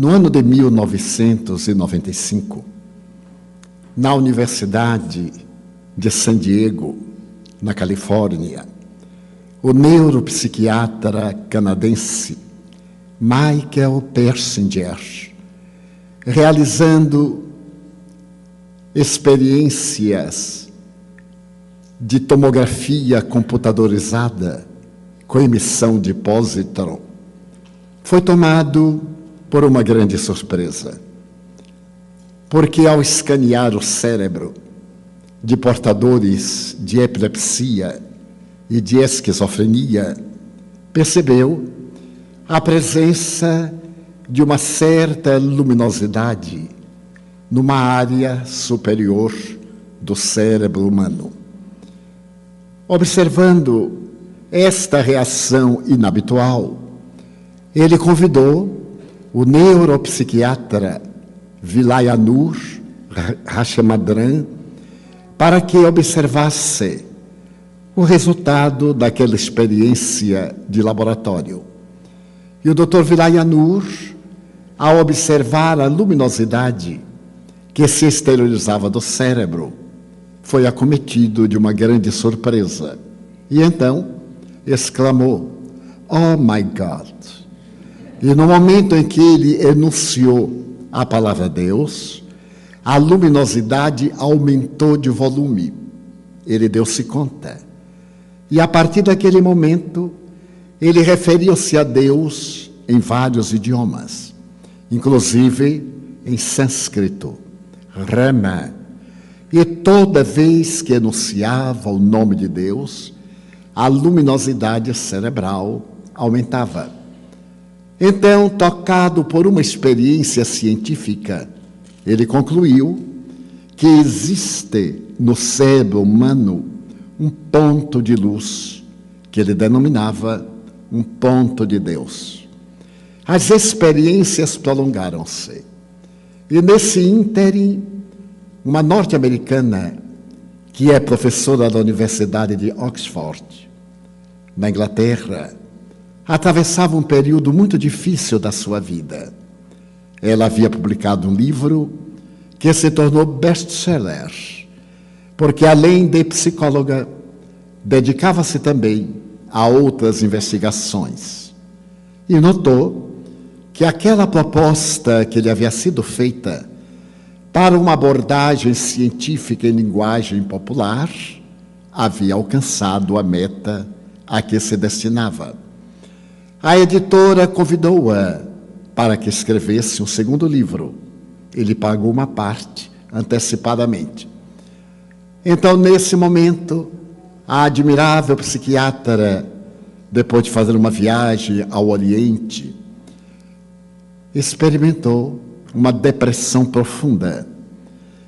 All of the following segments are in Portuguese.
No ano de 1995, na Universidade de San Diego, na Califórnia, o neuropsiquiatra canadense Michael Persinger, realizando experiências de tomografia computadorizada com emissão de positron, foi tomado por uma grande surpresa, porque ao escanear o cérebro de portadores de epilepsia e de esquizofrenia, percebeu a presença de uma certa luminosidade numa área superior do cérebro humano. Observando esta reação inabitual, ele convidou o neuropsiquiatra Vilayanur Rachamadran para que observasse o resultado daquela experiência de laboratório. E o Dr. Vilayanur, ao observar a luminosidade que se exteriorizava do cérebro, foi acometido de uma grande surpresa. E então exclamou: "Oh my God!" E no momento em que ele enunciou a palavra Deus, a luminosidade aumentou de volume. Ele deu-se conta. E a partir daquele momento, ele referiu-se a Deus em vários idiomas, inclusive em sânscrito, Rama. E toda vez que enunciava o nome de Deus, a luminosidade cerebral aumentava. Então, tocado por uma experiência científica, ele concluiu que existe no cérebro humano um ponto de luz, que ele denominava um ponto de Deus. As experiências prolongaram-se. E nesse ínterim, uma norte-americana, que é professora da Universidade de Oxford, na Inglaterra, atravessava um período muito difícil da sua vida. Ela havia publicado um livro que se tornou best-seller, porque além de psicóloga, dedicava-se também a outras investigações. E notou que aquela proposta que lhe havia sido feita para uma abordagem científica em linguagem popular havia alcançado a meta a que se destinava. A editora convidou-a para que escrevesse um segundo livro. Ele pagou uma parte antecipadamente. Então, nesse momento, a admirável psiquiatra, depois de fazer uma viagem ao Oriente, experimentou uma depressão profunda.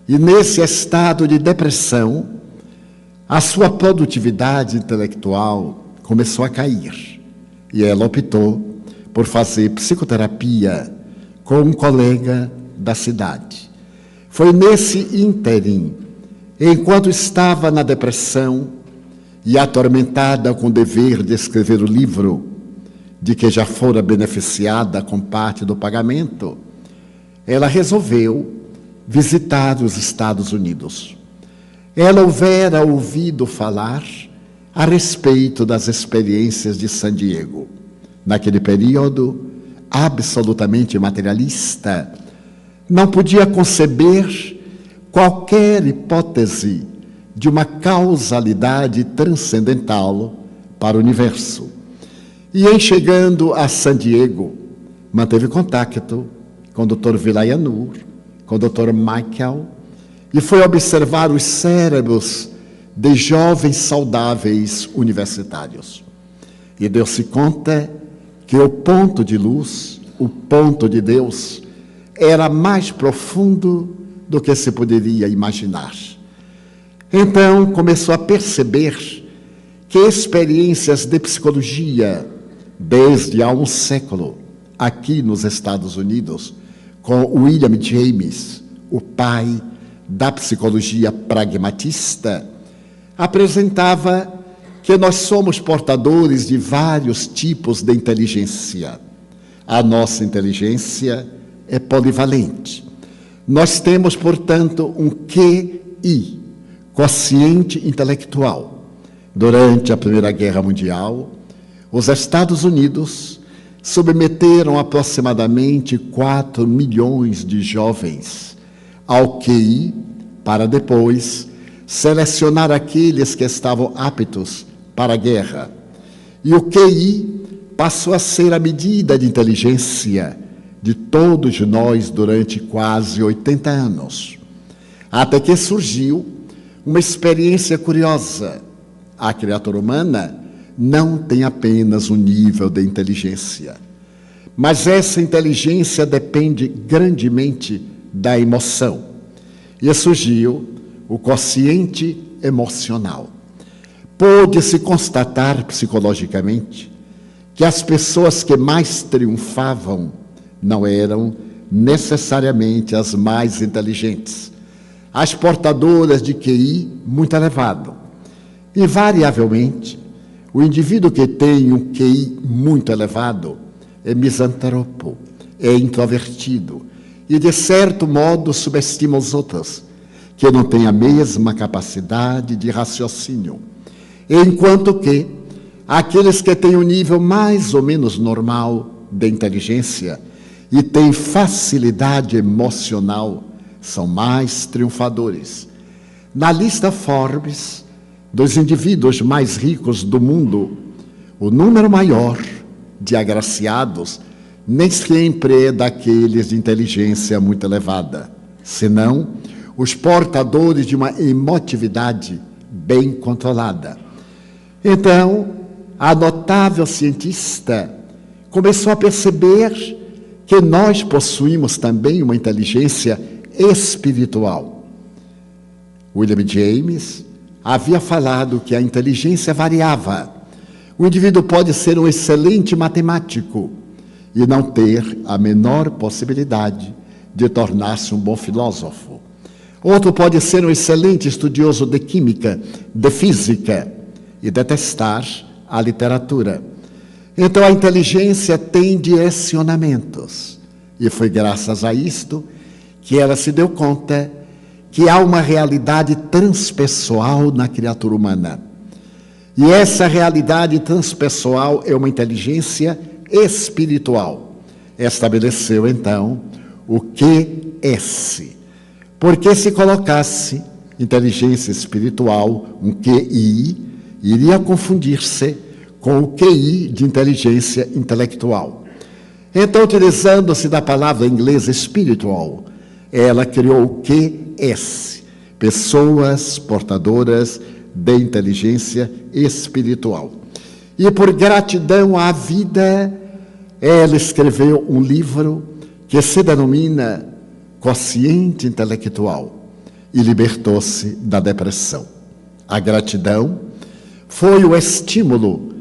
E nesse estado de depressão, a sua produtividade intelectual começou a cair. E ela optou por fazer psicoterapia com um colega da cidade. Foi nesse ínterim, enquanto estava na depressão e atormentada com o dever de escrever o livro, de que já fora beneficiada com parte do pagamento, ela resolveu visitar os Estados Unidos. Ela houvera ouvido falar a respeito das experiências de San Diego. Naquele período absolutamente materialista, não podia conceber qualquer hipótese de uma causalidade transcendental para o universo. E em chegando a San Diego, manteve contato com o Dr. Vilayanur, com o Dr. Michael, e foi observar os cérebros de jovens saudáveis universitários. E deu-se conta que o ponto de luz, o ponto de Deus, era mais profundo do que se poderia imaginar. Então começou a perceber que experiências de psicologia, desde há um século, aqui nos Estados Unidos, com William James, o pai da psicologia pragmatista, apresentava que nós somos portadores de vários tipos de inteligência. A nossa inteligência é polivalente. Nós temos, portanto, um QI, quociente intelectual. Durante a Primeira Guerra Mundial, os Estados Unidos submeteram aproximadamente 4 milhões de jovens ao QI para depois selecionar aqueles que estavam aptos para a guerra. E o QI passou a ser a medida de inteligência de todos nós durante quase 80 anos. Até que surgiu uma experiência curiosa. A criatura humana não tem apenas um nível de inteligência, mas essa inteligência depende grandemente da emoção. E surgiu o quociente emocional. Pôde-se constatar psicologicamente que as pessoas que mais triunfavam não eram necessariamente as mais inteligentes, as portadoras de QI muito elevado. Invariavelmente, o indivíduo que tem um QI muito elevado é misantropo, é introvertido e, de certo modo, subestima os outros, que não têm a mesma capacidade de raciocínio. Enquanto que aqueles que têm um nível mais ou menos normal de inteligência e têm facilidade emocional são mais triunfadores. Na lista Forbes dos indivíduos mais ricos do mundo, o número maior de agraciados nem sempre é daqueles de inteligência muito elevada, senão os portadores de uma emotividade bem controlada. Então, a notável cientista começou a perceber que nós possuímos também uma inteligência espiritual. William James havia falado que a inteligência variava. O indivíduo pode ser um excelente matemático e não ter a menor possibilidade de tornar-se um bom filósofo. Outro pode ser um excelente estudioso de química, de física e detestar a literatura. Então a inteligência tem direcionamentos. E foi graças a isto que ela se deu conta que há uma realidade transpessoal na criatura humana. E essa realidade transpessoal é uma inteligência espiritual. Estabeleceu, então, o QS. Porque se colocasse inteligência espiritual, um QI, iria confundir-se com o QI de inteligência intelectual. Então, utilizando-se da palavra inglesa spiritual, ela criou o QS, pessoas portadoras de inteligência espiritual. E por gratidão à vida, ela escreveu um livro que se denomina Quociente Intelectual e libertou-se da depressão. A gratidão foi o estímulo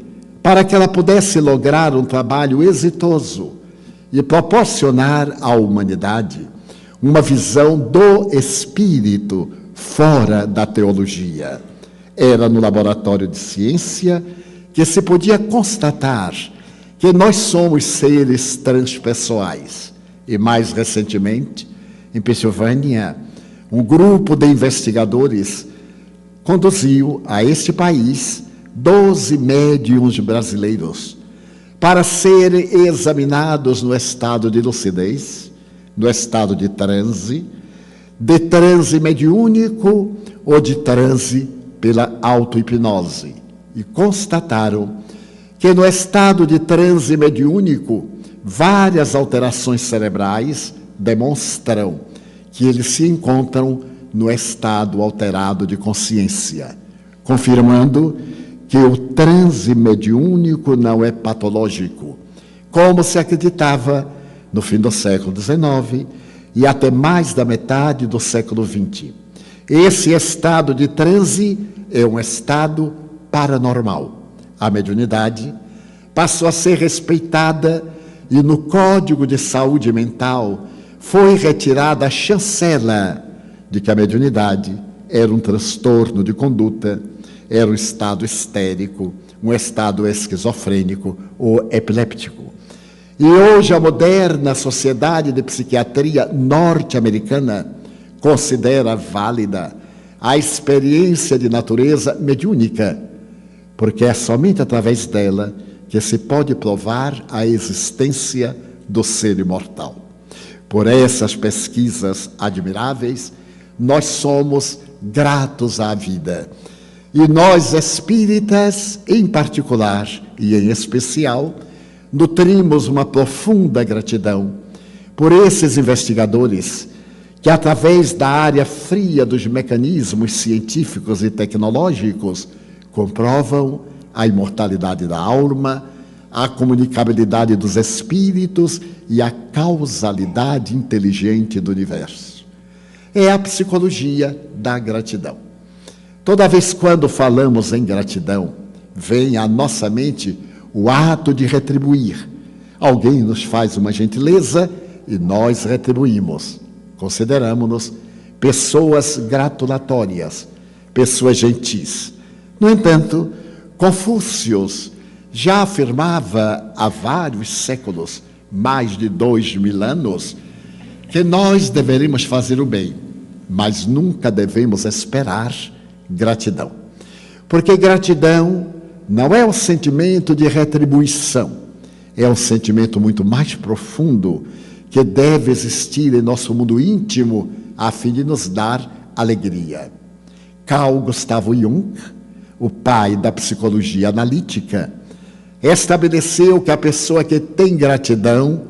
para que ela pudesse lograr um trabalho exitoso e proporcionar à humanidade uma visão do espírito fora da teologia. Era no laboratório de ciência que se podia constatar que nós somos seres transpessoais. E mais recentemente, em Pensilvânia, um grupo de investigadores conduziu a este país 12 médiuns brasileiros para serem examinados no estado de lucidez, no estado de transe mediúnico ou de transe pela auto-hipnose. E constataram que no estado de transe mediúnico, várias alterações cerebrais demonstram que eles se encontram no estado alterado de consciência, confirmando que o transe mediúnico não é patológico, como se acreditava no fim do século XIX e até mais da metade do século XX. Esse estado de transe é um estado paranormal. A mediunidade passou a ser respeitada e no Código de Saúde Mental foi retirada a chancela de que a mediunidade era um transtorno de conduta, era um estado histérico, um estado esquizofrênico ou epiléptico. E hoje a moderna sociedade de psiquiatria norte-americana considera válida a experiência de natureza mediúnica, porque é somente através dela que se pode provar a existência do ser imortal. Por essas pesquisas admiráveis, nós somos gratos à vida. E nós, espíritas, em particular e em especial, nutrimos uma profunda gratidão por esses investigadores que, através da área fria dos mecanismos científicos e tecnológicos, comprovam a imortalidade da alma, a comunicabilidade dos espíritos e a causalidade inteligente do universo. É a psicologia da gratidão. Toda vez quando falamos em gratidão, vem à nossa mente o ato de retribuir. Alguém nos faz uma gentileza e nós retribuímos. Consideramos-nos pessoas gratulatórias, pessoas gentis. No entanto, Confúcio já afirmava há vários séculos, mais de 2000 anos, que nós deveríamos fazer o bem, mas nunca devemos esperar gratidão. Porque gratidão não é um sentimento de retribuição, é um sentimento muito mais profundo que deve existir em nosso mundo íntimo a fim de nos dar alegria. Carl Gustav Jung, o pai da psicologia analítica, estabeleceu que a pessoa que tem gratidão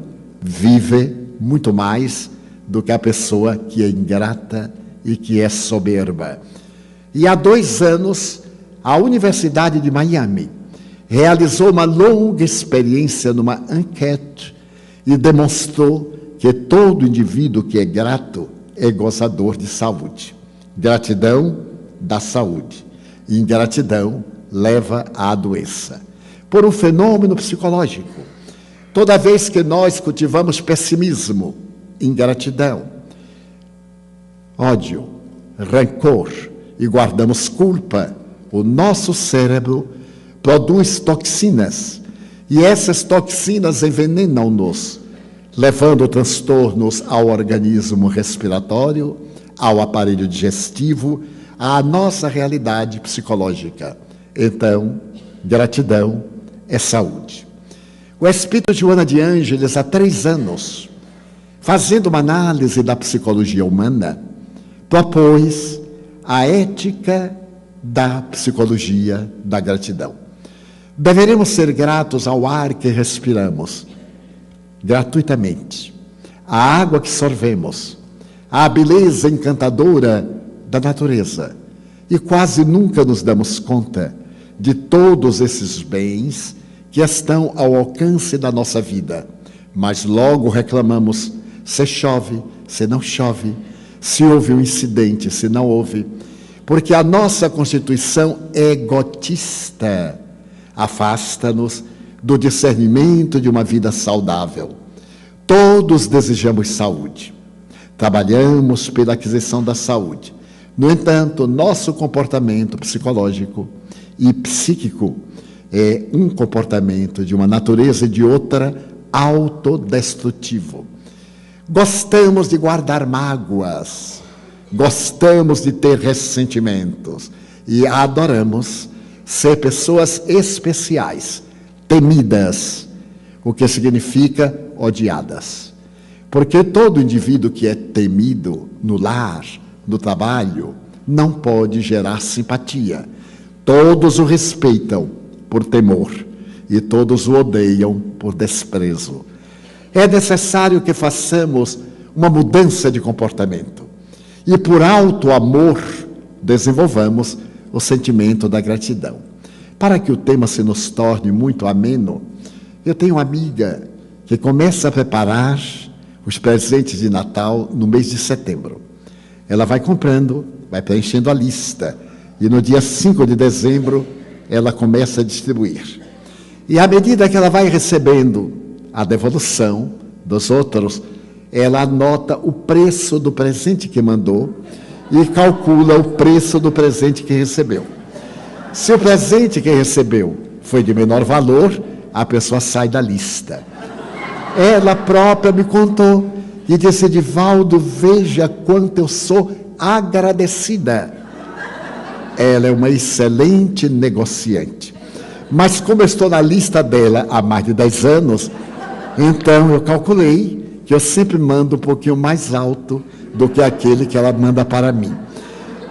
vive muito mais do que a pessoa que é ingrata e que é soberba. E há 2 anos, a Universidade de Miami realizou uma longa experiência numa enquete e demonstrou que todo indivíduo que é grato é gozador de saúde. Gratidão dá saúde. E ingratidão leva à doença. Por um fenômeno psicológico. Toda vez que nós cultivamos pessimismo, ingratidão, ódio, rancor e guardamos culpa, o nosso cérebro produz toxinas. E essas toxinas envenenam-nos, levando transtornos ao organismo respiratório, ao aparelho digestivo, à nossa realidade psicológica. Então, gratidão é saúde. O espírito Joana de Ângeles, há 3 anos, fazendo uma análise da psicologia humana, propôs a ética da psicologia da gratidão. Deveremos ser gratos ao ar que respiramos, gratuitamente, à água que sorvemos, à beleza encantadora da natureza. E quase nunca nos damos conta de todos esses bens que estão ao alcance da nossa vida. Mas logo reclamamos se chove, se não chove, se houve um incidente, se não houve, porque a nossa constituição egotista afasta-nos do discernimento de uma vida saudável. Todos desejamos saúde, trabalhamos pela aquisição da saúde. No entanto, nosso comportamento psicológico e psíquico é um comportamento de uma natureza e de outra autodestrutivo. Gostamos de guardar mágoas, gostamos de ter ressentimentos e adoramos ser pessoas especiais, temidas, o que significa odiadas. Porque todo indivíduo que é temido no lar, no trabalho, não pode gerar simpatia. Todos o respeitam por temor e todos o odeiam por desprezo. É necessário que façamos uma mudança de comportamento e, por alto amor, desenvolvamos o sentimento da gratidão. Para que o tema se nos torne muito ameno, eu tenho uma amiga que começa a preparar os presentes de Natal no mês de setembro. Ela vai comprando, vai preenchendo a lista e no dia 5 de dezembro ela começa a distribuir. E à medida que ela vai recebendo a devolução dos outros, ela anota o preço do presente que mandou e calcula o preço do presente que recebeu. Se o presente que recebeu foi de menor valor, a pessoa sai da lista. Ela própria me contou e disse: Edivaldo, veja quanto eu sou agradecida. Ela é uma excelente negociante. Mas como eu estou na lista dela há mais de 10 anos, então eu calculei que eu sempre mando um pouquinho mais alto do que aquele que ela manda para mim.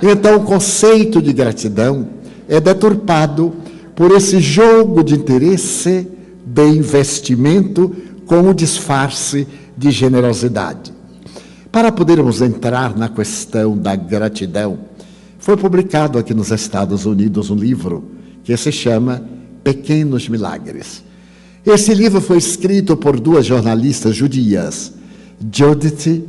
Então o conceito de gratidão é deturpado por esse jogo de interesse, de investimento, com o disfarce de generosidade. Para podermos entrar na questão da gratidão, foi publicado aqui nos Estados Unidos um livro que se chama Pequenos Milagres. Esse livro foi escrito por duas jornalistas judias, Judith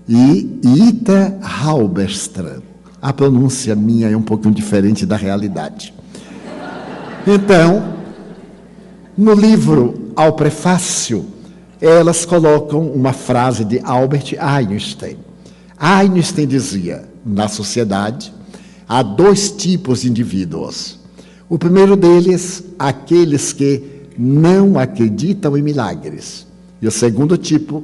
e Ita Halberstram. A pronúncia minha é um pouquinho diferente da realidade. Então, no livro, ao prefácio, elas colocam uma frase de Albert Einstein. Einstein dizia: na sociedade, há 2 tipos de indivíduos. O primeiro deles, aqueles que não acreditam em milagres. E o segundo tipo,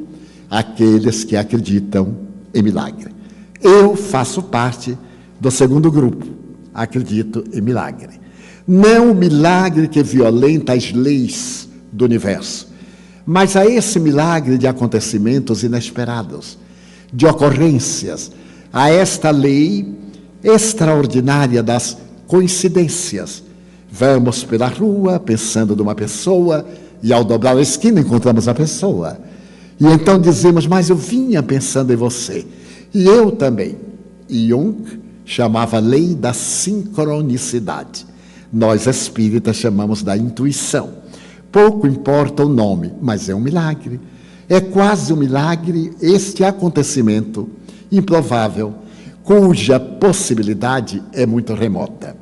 aqueles que acreditam em milagre. Eu faço parte do segundo grupo, acredito em milagre. Não o milagre que violenta as leis do universo, mas a esse milagre de acontecimentos inesperados, de ocorrências, a esta lei extraordinária das coincidências. Vamos pela rua pensando numa pessoa e ao dobrar a esquina encontramos a pessoa. E então dizemos: mas eu vinha pensando em você. E eu também. Jung chamava a lei da sincronicidade. Nós espíritas chamamos da intuição. Pouco importa o nome, mas é um milagre. É quase um milagre este acontecimento improvável, cuja possibilidade é muito remota.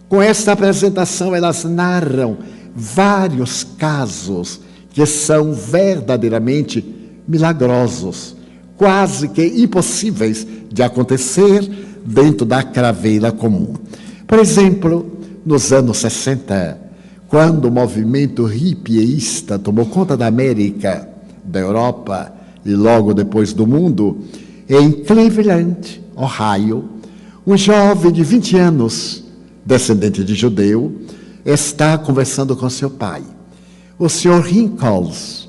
Com esta apresentação, elas narram vários casos que são verdadeiramente milagrosos, quase que impossíveis de acontecer dentro da craveira comum. Por exemplo, nos anos 60, quando o movimento hippieísta tomou conta da América, da Europa e logo depois do mundo, em Cleveland, Ohio, um jovem de 20 anos, descendente de judeu, está conversando com seu pai. O Sr. Hinckels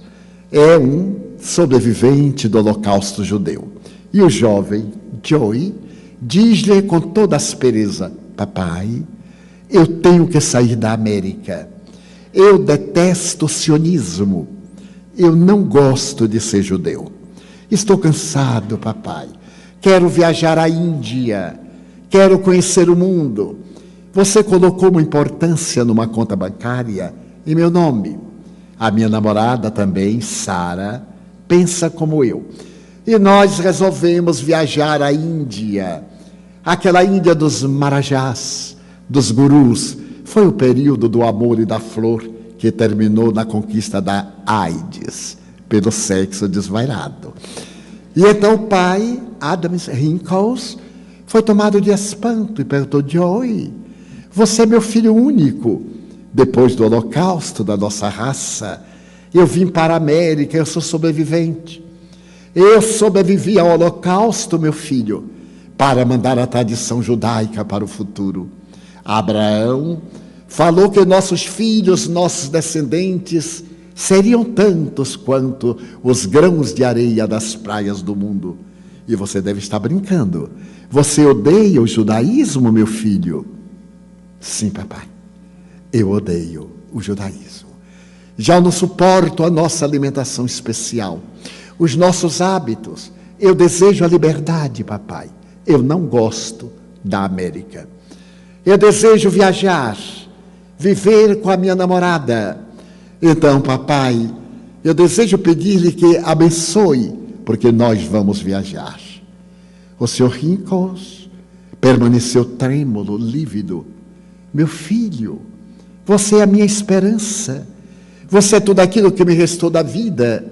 é um sobrevivente do Holocausto judeu. E o jovem Joey diz-lhe com toda aspereza: papai, eu tenho que sair da América. Eu detesto o sionismo. Eu não gosto de ser judeu. Estou cansado, papai. Quero viajar à Índia. Quero conhecer o mundo. Você colocou uma importância numa conta bancária em meu nome. A minha namorada também, Sara, pensa como eu. E nós resolvemos viajar à Índia. Aquela Índia dos marajás, dos gurus. Foi o período do amor e da flor que terminou na conquista da AIDS, pelo sexo desvairado. E então o pai, Adams Hinckels, foi tomado de espanto e perguntou: Joey, você é meu filho único. Depois do holocausto da nossa raça, eu vim para a América, eu sou sobrevivente. Eu sobrevivi ao holocausto, meu filho, para mandar a tradição judaica para o futuro. Abraão falou que nossos filhos, nossos descendentes, seriam tantos quanto os grãos de areia das praias do mundo. E você deve estar brincando. Você odeia o judaísmo, meu filho? Sim, papai. Eu odeio o judaísmo. Já não suporto a nossa alimentação especial, os nossos hábitos. Eu desejo a liberdade, papai. Eu não gosto da América. Eu desejo viajar, viver com a minha namorada. Então, papai, eu desejo pedir-lhe que abençoe, porque nós vamos viajar. O Sr. Hinckels permaneceu trêmulo, lívido. Meu filho, você é a minha esperança. Você é tudo aquilo que me restou da vida.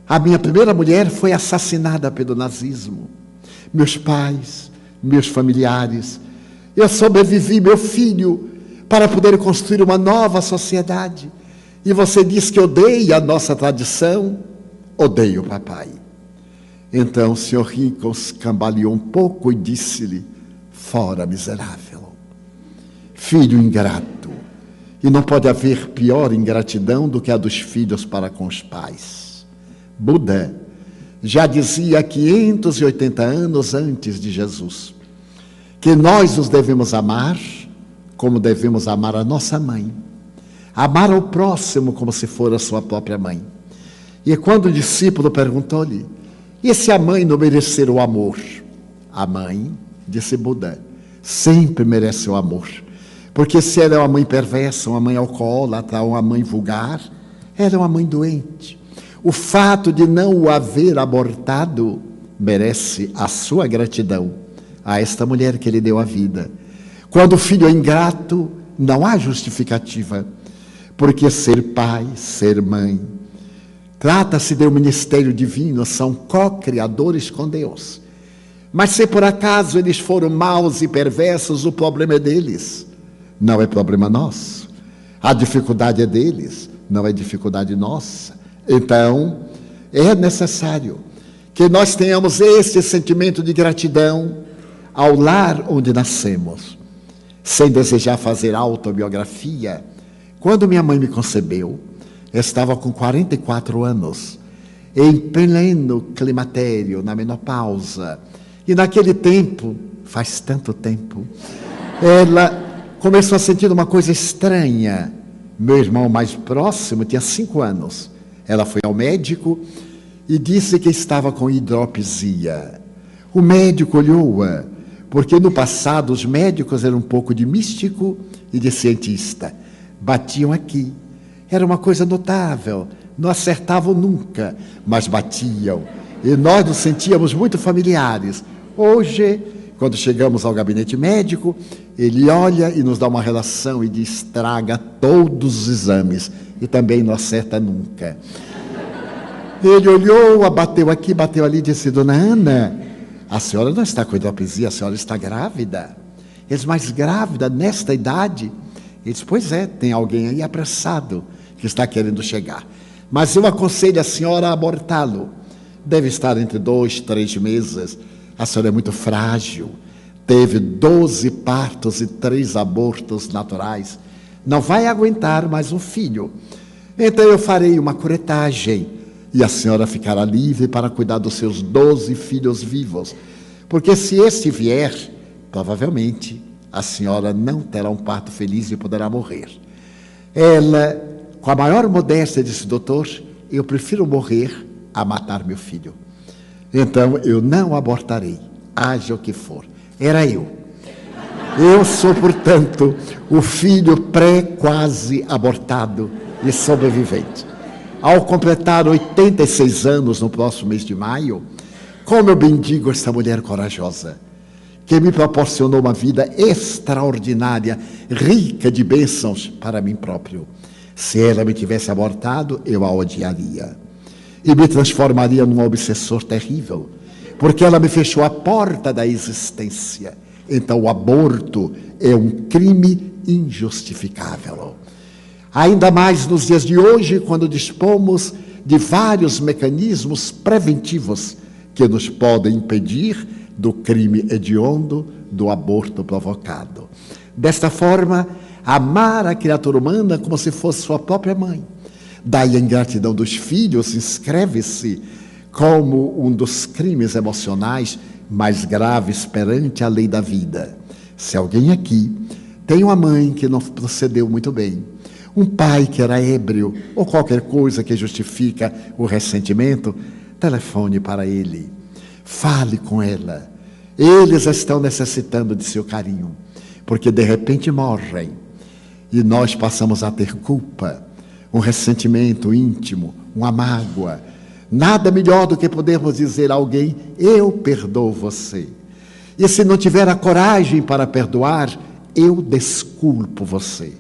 A minha primeira mulher foi assassinada pelo nazismo. Meus pais, meus familiares. Eu sobrevivi, meu filho, para poder construir uma nova sociedade. E você diz que odeia a nossa tradição? Odeio, papai. Então o senhor Rickles cambaleou um pouco e disse-lhe: fora, miserável, filho ingrato. E não pode haver pior ingratidão do que a dos filhos para com os pais. Buda já dizia há 580 anos antes de Jesus que nós os devemos amar como devemos amar a nossa mãe. Amar ao próximo como se for a sua própria mãe. E quando o discípulo perguntou-lhe: e se a mãe não merecer o amor? A mãe, disse Buda, sempre merece o amor. Porque se ela é uma mãe perversa, uma mãe alcoólatra, uma mãe vulgar, ela é uma mãe doente. O fato de não o haver abortado merece a sua gratidão a esta mulher que lhe deu a vida. Quando o filho é ingrato, não há justificativa, porque ser pai, ser mãe, trata-se de um ministério divino, são co-criadores com Deus. Mas se por acaso eles foram maus e perversos, o problema é deles, não é problema nosso. A dificuldade é deles, não é dificuldade nossa. Então, é necessário que nós tenhamos esse sentimento de gratidão ao lar onde nascemos. Sem desejar fazer autobiografia, quando minha mãe me concebeu, eu estava com 44 anos, em pleno climatério, na menopausa. E naquele tempo, faz tanto tempo, ela começou a sentir uma coisa estranha. Meu irmão mais próximo tinha 5 anos. Ela foi ao médico e disse que estava com hidropisia. O médico olhou-a, porque no passado os médicos eram um pouco de místico e de cientista. Batiam aqui. Era uma coisa notável. Não acertavam nunca, mas batiam. E nós nos sentíamos muito familiares. Hoje, quando chegamos ao gabinete médico, ele olha e nos dá uma relação e diz: traga todos os exames. E também não acerta nunca. Ele olhou, bateu aqui, bateu ali e disse: dona Ana, a senhora não está com hidropisia, a senhora está grávida. Ele disse: mas grávida nesta idade? Ele disse: pois é, tem alguém aí apressado que está querendo chegar. Mas eu aconselho a senhora a abortá-lo. Deve estar entre 2, 3 meses. A senhora é muito frágil. Teve 12 partos e 3 abortos naturais. Não vai aguentar mais um filho. Então eu farei uma curetagem e a senhora ficará livre para cuidar dos seus 12 filhos vivos. Porque se este vier, provavelmente a senhora não terá um parto feliz e poderá morrer. Ela, com a maior modéstia, disse: doutor, eu prefiro morrer a matar meu filho. Então eu não abortarei, haja o que for. Era eu. Eu sou, portanto, o filho pré-quase abortado e sobrevivente. Ao completar 86 anos no próximo mês de maio, como eu bendigo esta mulher corajosa, que me proporcionou uma vida extraordinária, rica de bênçãos para mim próprio. Se ela me tivesse abortado, eu a odiaria. E me transformaria num obsessor terrível, porque ela me fechou a porta da existência. Então o aborto é um crime injustificável. Ainda mais nos dias de hoje, quando dispomos de vários mecanismos preventivos que nos podem impedir do crime hediondo do aborto provocado. Desta forma, amar a criatura humana como se fosse sua própria mãe. Daí a ingratidão dos filhos inscreve-se como um dos crimes emocionais mais graves perante a lei da vida. Se alguém aqui tem uma mãe que não procedeu muito bem, um pai que era ébrio ou qualquer coisa que justifica o ressentimento, telefone para ele, fale com ela. Eles estão necessitando de seu carinho, porque de repente morrem e nós passamos a ter culpa, um ressentimento íntimo, uma mágoa. Nada melhor do que podermos dizer a alguém: eu perdoo você. E se não tiver a coragem para perdoar, eu desculpo você.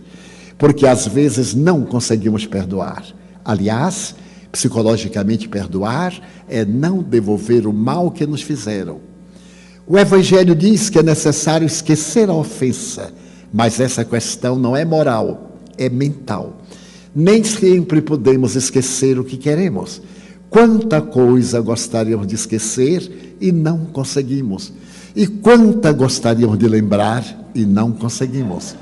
Porque às vezes não conseguimos perdoar. Aliás, psicologicamente perdoar é não devolver o mal que nos fizeram. O Evangelho diz que é necessário esquecer a ofensa, mas essa questão não é moral, é mental. Nem sempre podemos esquecer o que queremos. Quanta coisa gostaríamos de esquecer e não conseguimos. E quanta gostaríamos de lembrar e não conseguimos.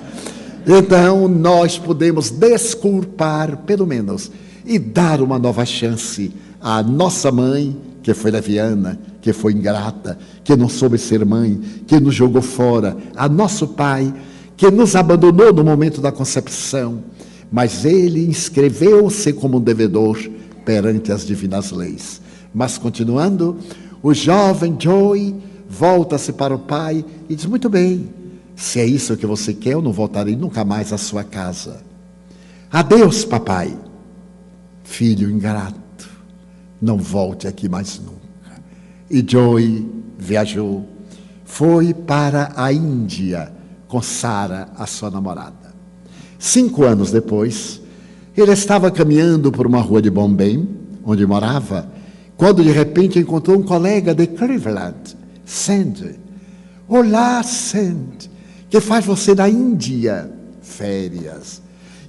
Então, nós podemos desculpar, pelo menos, e dar uma nova chance à nossa mãe, que foi leviana, que foi ingrata, que não soube ser mãe, que nos jogou fora, a nosso pai, que nos abandonou no momento da concepção, mas ele inscreveu-se como um devedor perante as divinas leis. Mas continuando, o jovem Joey volta-se para o pai e diz: muito bem, se é isso que você quer, eu não voltarei nunca mais à sua casa. Adeus, papai. Filho ingrato, não volte aqui mais nunca. E Joey viajou, foi para a Índia com Sara, a sua namorada. 5 anos depois, ele estava caminhando por uma rua de Bombay, onde morava, quando de repente encontrou um colega de Cleveland, Sandy. Olá, Sandy, que faz você na Índia? Férias.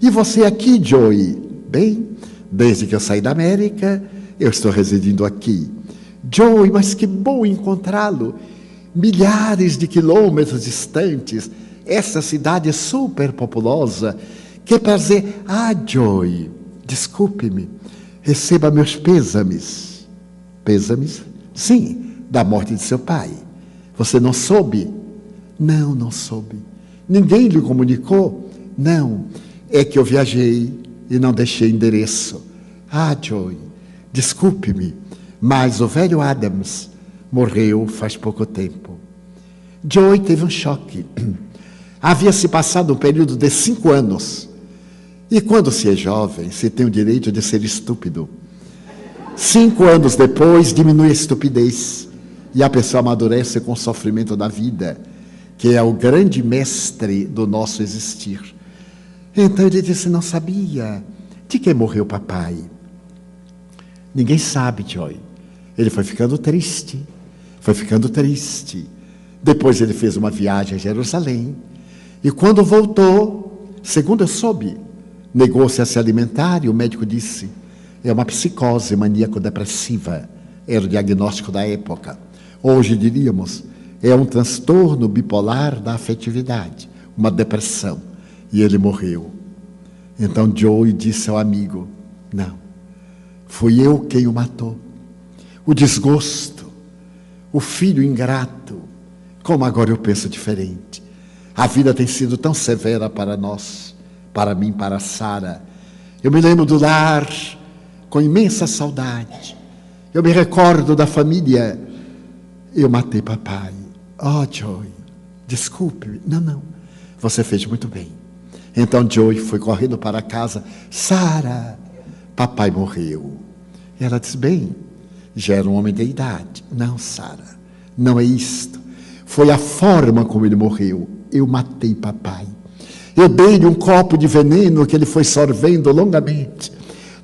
E você aqui, Joey? Bem, desde que eu saí da América, eu estou residindo aqui. Joey, mas que bom encontrá-lo. Milhares de quilômetros distantes, essa cidade é super populosa. Que prazer. Ah, Joey, desculpe-me, receba meus pêsames. Pêsames? Sim, da morte de seu pai. Você não soube? Não, não soube. Ninguém lhe comunicou? Não, é que eu viajei e não deixei endereço. Ah, Joey, desculpe-me, mas o velho Adams morreu faz pouco tempo. Joey teve um choque. Havia se passado um período de 5 anos. E quando se é jovem, se tem o direito de ser estúpido. 5 anos depois, diminui a estupidez. E a pessoa amadurece com o sofrimento da vida, que é o grande mestre do nosso existir. Então ele disse: não sabia. De que morreu papai? Ninguém sabe, Joey. Ele foi ficando triste. Foi ficando triste. Depois ele fez uma viagem a Jerusalém. E quando voltou, segundo eu soube, negou-se a se alimentar e o médico disse: é uma psicose maníaco-depressiva. Era o diagnóstico da época. Hoje diríamos, é um transtorno bipolar da afetividade, uma depressão. E ele morreu. Então Joey disse ao amigo: não, fui eu quem o matou. O desgosto, o filho ingrato. Como agora eu penso diferente. A vida tem sido tão severa para nós, para mim, para Sara. Eu me lembro do lar com imensa saudade. Eu me recordo da família. Eu matei papai. Oh, Joey, desculpe. Não, você fez muito bem. Então Joey foi correndo para casa. Sara, papai morreu. E ela disse: bem, já era um homem de idade. Não, Sara, não é isto. Foi a forma como ele morreu. Eu matei papai. Eu dei-lhe um copo de veneno que ele foi sorvendo longamente.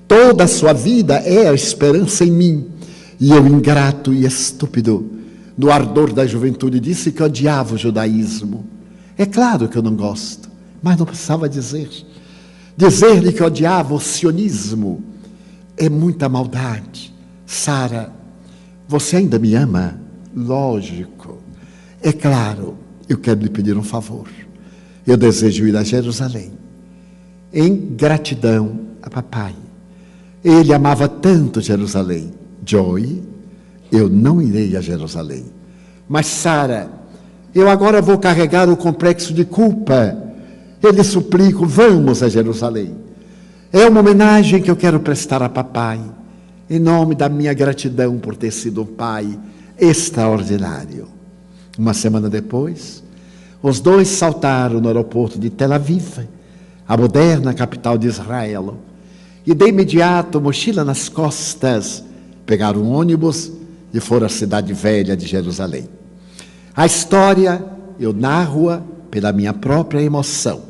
Toda a sua vida é a esperança em mim. E eu, ingrato e estúpido, no ardor da juventude, disse que odiava o judaísmo. É claro que eu não gosto, mas não precisava dizer. Dizer-lhe que odiava o sionismo é muita maldade. Sara, você ainda me ama? Lógico. É claro, eu quero lhe pedir um favor. Eu desejo ir a Jerusalém, em gratidão a papai. Ele amava tanto Jerusalém. Joey, eu não irei a Jerusalém. Mas Sara, eu agora vou carregar o complexo de culpa. Eu lhe suplico, vamos a Jerusalém. É uma homenagem que eu quero prestar a papai, em nome da minha gratidão por ter sido um pai extraordinário. Uma semana depois, os dois saltaram no aeroporto de Tel Aviv, a moderna capital de Israel, e de imediato, mochila nas costas, pegaram um ônibus e foram à cidade velha de Jerusalém. A história eu narro-a pela minha própria emoção,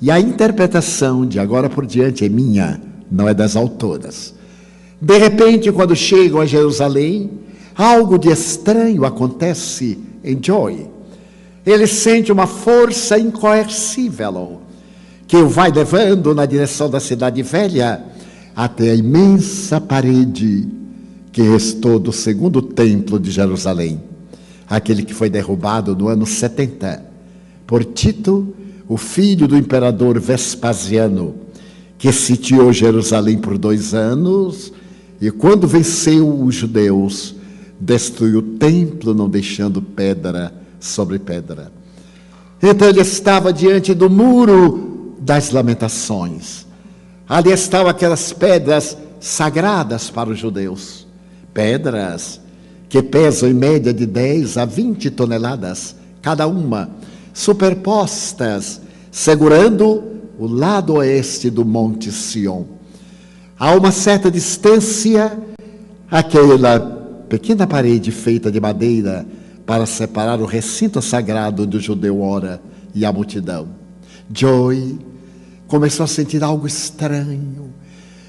e a interpretação de agora por diante é minha, não é das autoras. De repente, quando chegam a Jerusalém, algo de estranho acontece em Joey. Ele sente uma força incoercível. que o vai levando na direção da cidade velha até a imensa parede que restou do segundo templo de Jerusalém, aquele que foi derrubado no ano 70 por Tito, o filho do imperador Vespasiano, que sitiou Jerusalém por 2 anos e, quando venceu os judeus, destruiu o templo, não deixando pedra sobre pedra. Então ele estava diante do muro das lamentações. Ali estavam aquelas pedras sagradas para os judeus, pedras que pesam em média de 10 a 20 toneladas cada uma, superpostas, segurando o lado oeste do Monte Sião. A uma certa distância, aquela pequena parede feita de madeira para separar o recinto sagrado onde o judeu ora e a multidão. Joy começou a sentir algo estranho.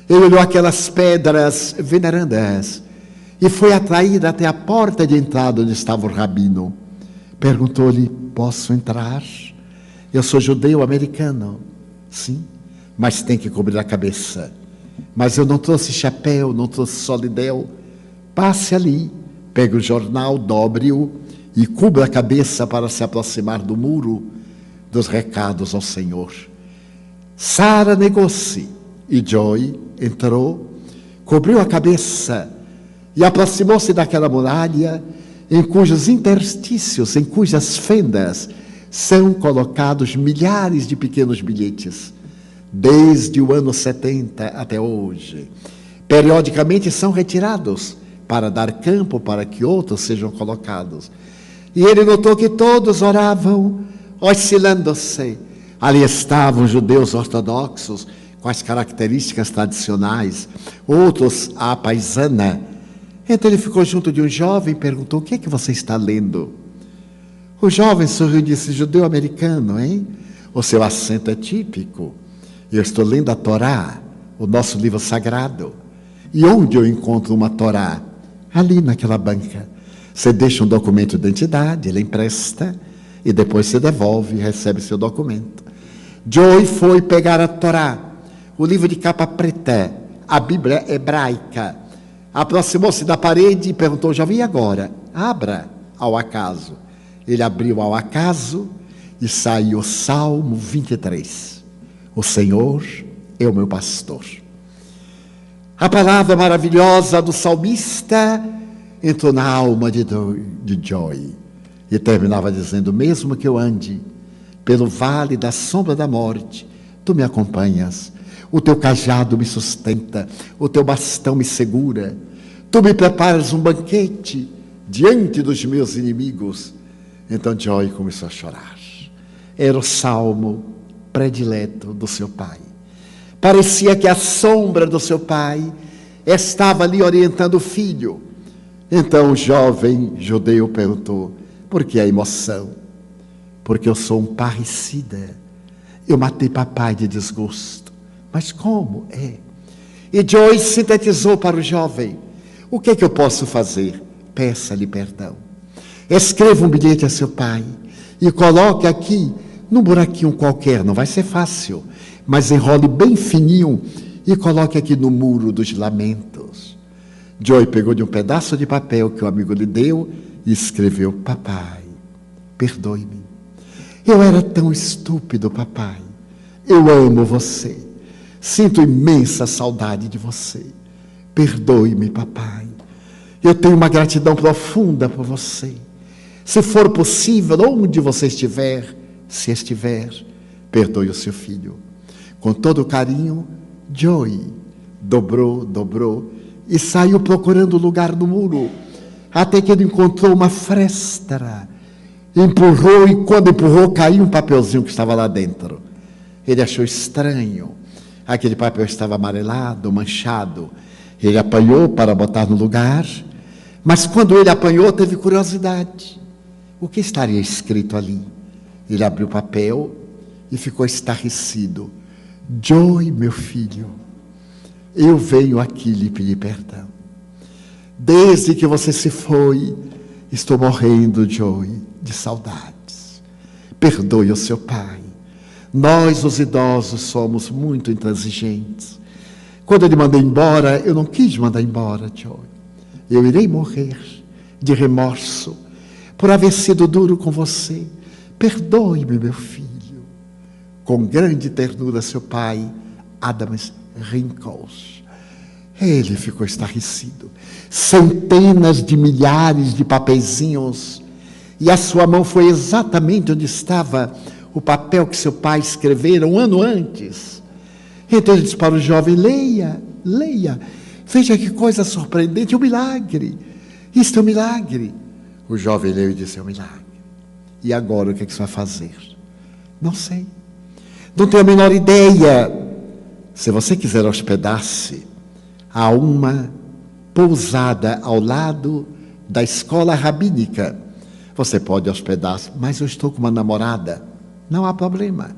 Ele olhou aquelas pedras venerandas e foi atraído até a porta de entrada onde estava o rabino. Perguntou-lhe: posso entrar? Eu sou judeu americano. Sim, mas tem que cobrir a cabeça. Mas eu não trouxe chapéu, não trouxe solidel. Passe ali, pegue o jornal, dobre-o e cubra a cabeça para se aproximar do muro dos recados ao Senhor. Sara negou-se e Joy entrou, cobriu a cabeça e aproximou-se daquela muralha em cujos interstícios, em cujas fendas são colocados milhares de pequenos bilhetes, desde o ano 70 até hoje. Periodicamente são retirados para dar campo para que outros sejam colocados. E ele notou que todos oravam, oscilando-se. Ali estavam os judeus ortodoxos, com as características tradicionais, outros à paisana. Então ele ficou junto de um jovem e perguntou: o que é que você está lendo? O jovem sorriu e disse: judeu americano, hein? O seu acento é típico. Eu estou lendo a Torá, o nosso livro sagrado. E onde eu encontro uma Torá? Ali naquela banca. Você deixa um documento de identidade, ele empresta, e depois você devolve e recebe seu documento. Joy foi pegar a Torá, o livro de capa preta, a Bíblia hebraica. Aproximou-se da parede e perguntou: jovem, e agora? Abra ao acaso. Ele abriu ao acaso e saiu o Salmo 23. O Senhor é o meu pastor. A palavra maravilhosa do salmista entrou na alma de Joy e terminava dizendo: mesmo que eu ande pelo vale da sombra da morte, tu me acompanhas, o teu cajado me sustenta, o teu bastão me segura, tu me preparas um banquete diante dos meus inimigos. Então Joy começou a chorar. Era o salmo predileto do seu pai. Parecia que a sombra do seu pai estava ali orientando o filho. Então o jovem judeu perguntou: por que a emoção? Porque eu sou um parricida. Eu matei papai de desgosto. Mas como é? E Joy sintetizou para o jovem: o que é que eu posso fazer? Peça-lhe perdão. Escreva um bilhete a seu pai e coloque aqui num buraquinho qualquer. Não vai ser fácil, mas enrole bem fininho e coloque aqui no muro dos lamentos. Joy pegou de um pedaço de papel que o amigo lhe deu e escreveu: papai, perdoe-me. Eu era tão estúpido, papai. Eu amo você. Sinto imensa saudade de você. Perdoe-me, papai. Eu tenho uma gratidão profunda por você. Se for possível, onde você estiver, se estiver, perdoe o seu filho. Com todo carinho, Joy dobrou e saiu procurando lugar no muro, até que ele encontrou uma fresta. Empurrou e quando empurrou, caiu um papelzinho que estava lá dentro. Ele achou estranho. Aquele papel estava amarelado, manchado. Ele apanhou para botar no lugar, mas quando ele apanhou, teve curiosidade. O que estaria escrito ali? Ele abriu o papel e ficou estarrecido. Joy, meu filho, eu venho aqui lhe pedir perdão. Desde que você se foi, estou morrendo, Joy, de saudades. Perdoe o seu pai. Nós, os idosos, somos muito intransigentes. Quando ele mandou embora, eu não quis mandar embora, Joy. Eu irei morrer de remorso por haver sido duro com você. Perdoe-me, meu filho. Com grande ternura, seu pai, Adams Rinkles. Ele ficou estarrecido. Centenas de milhares de papeizinhos. E a sua mão foi exatamente onde estava o papel que seu pai escrevera um ano antes. Então ele disse para o jovem: leia, leia. Veja que coisa surpreendente, um milagre. Isto é um milagre. O jovem leu e disse: é um milagre. E agora o que é que você vai fazer? Não sei. Não tenho a menor ideia. Se você quiser hospedar-se, há uma pousada ao lado da escola rabínica. Você pode hospedar-se, mas eu estou com uma namorada. Não há problema.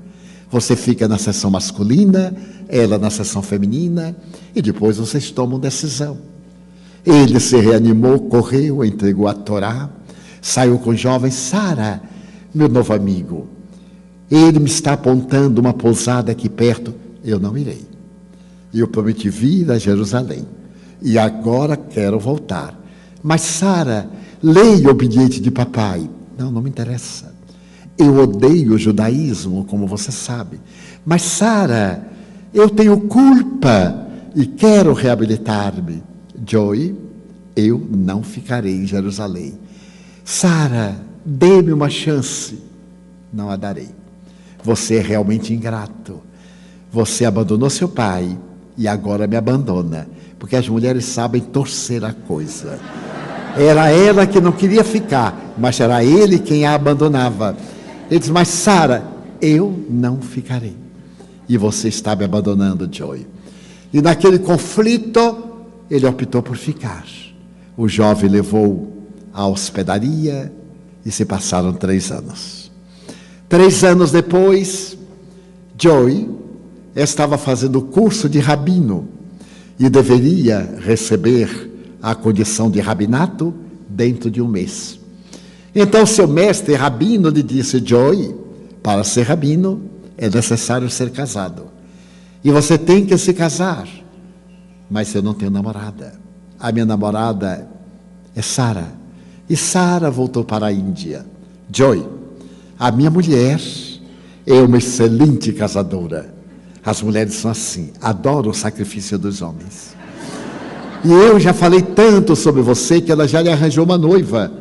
Você fica na seção masculina, ela na seção feminina, e depois vocês tomam decisão. Ele se reanimou, correu, entregou a Torá, saiu com o jovem: Sara, meu novo amigo, ele me está apontando uma pousada aqui perto. Eu não irei. Eu prometi vir a Jerusalém, e agora quero voltar. Mas Sara, leia o bilhete de papai. Não, não me interessa. Eu odeio o judaísmo, como você sabe. Mas Sara, eu tenho culpa e quero reabilitar-me. Joy, eu não ficarei em Jerusalém. Sara, dê-me uma chance. Não a darei. Você é realmente ingrato. Você abandonou seu pai e agora me abandona. Porque as mulheres sabem torcer a coisa. Era ela que não queria ficar, mas era ele quem a abandonava. Ele diz: mas Sara, eu não ficarei. E você está me abandonando, Joy. E naquele conflito, ele optou por ficar. O jovem levou à hospedaria e se passaram 3 anos. 3 anos depois, Joy estava fazendo o curso de rabino e deveria receber a condição de rabinato dentro de um mês. Então seu mestre rabino lhe disse: Joy, para ser rabino é necessário ser casado. E você tem que se casar. Mas eu não tenho namorada. A minha namorada é Sara. E Sara voltou para a Índia. Joy, a minha mulher é uma excelente casadora. As mulheres são assim, adoram o sacrifício dos homens. E eu já falei tanto sobre você que ela já lhe arranjou uma noiva.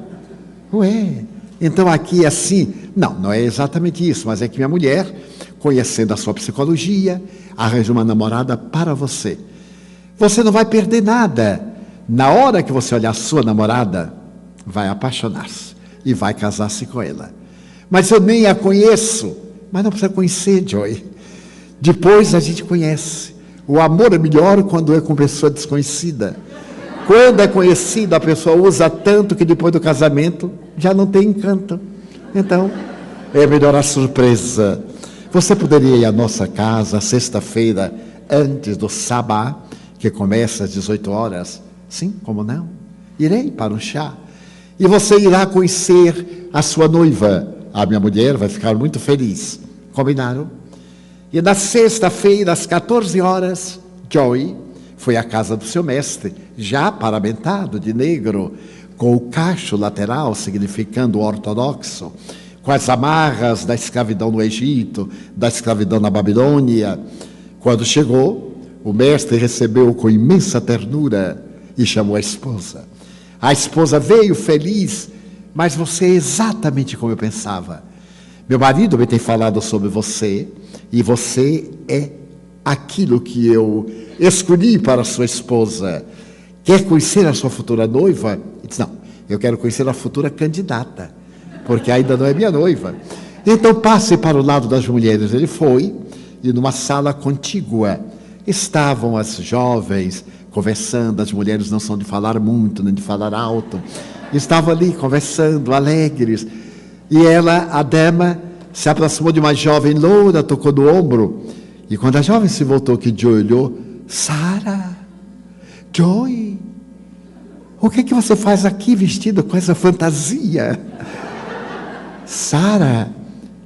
Ué, então aqui é assim? Não, não é exatamente isso, mas é que minha mulher, conhecendo a sua psicologia, arranja uma namorada para você. Você não vai perder nada. Na hora que você olhar a sua namorada, vai apaixonar-se e vai casar-se com ela. Mas eu nem a conheço. Mas não precisa conhecer, Joy. Depois a gente conhece. O amor é melhor quando é com pessoa desconhecida. Quando é conhecida, a pessoa usa tanto que depois do casamento já não tem encanto. Então, é melhor a surpresa. Você poderia ir à nossa casa sexta-feira, antes do Sabá, que começa às 18 horas? Sim, como não? Irei para um chá. E você irá conhecer a sua noiva. A minha mulher vai ficar muito feliz. Combinaram? E na sexta-feira, às 14 horas, Joy foi à casa do seu mestre, já paramentado de negro, com o cacho lateral, significando ortodoxo, com as amarras da escravidão no Egito, da escravidão na Babilônia. Quando chegou, o mestre recebeu-o com imensa ternura e chamou a esposa. A esposa veio feliz: mas você é exatamente como eu pensava. Meu marido me tem falado sobre você, e você é aquilo que eu escolhi para a sua esposa. Quer conhecer a sua futura noiva? Ele disse: não, eu quero conhecer a futura candidata, porque ainda não é minha noiva. Então passe para o lado das mulheres. Ele foi, e numa sala contígua estavam as jovens conversando. As mulheres não são de falar muito, nem de falar alto. Estavam ali conversando, alegres. E ela, a dama, se aproximou de uma jovem loura, tocou no ombro. E quando a jovem se voltou, que Joy olhou: Sara, Joy, o que você faz aqui vestida com essa fantasia? Sara,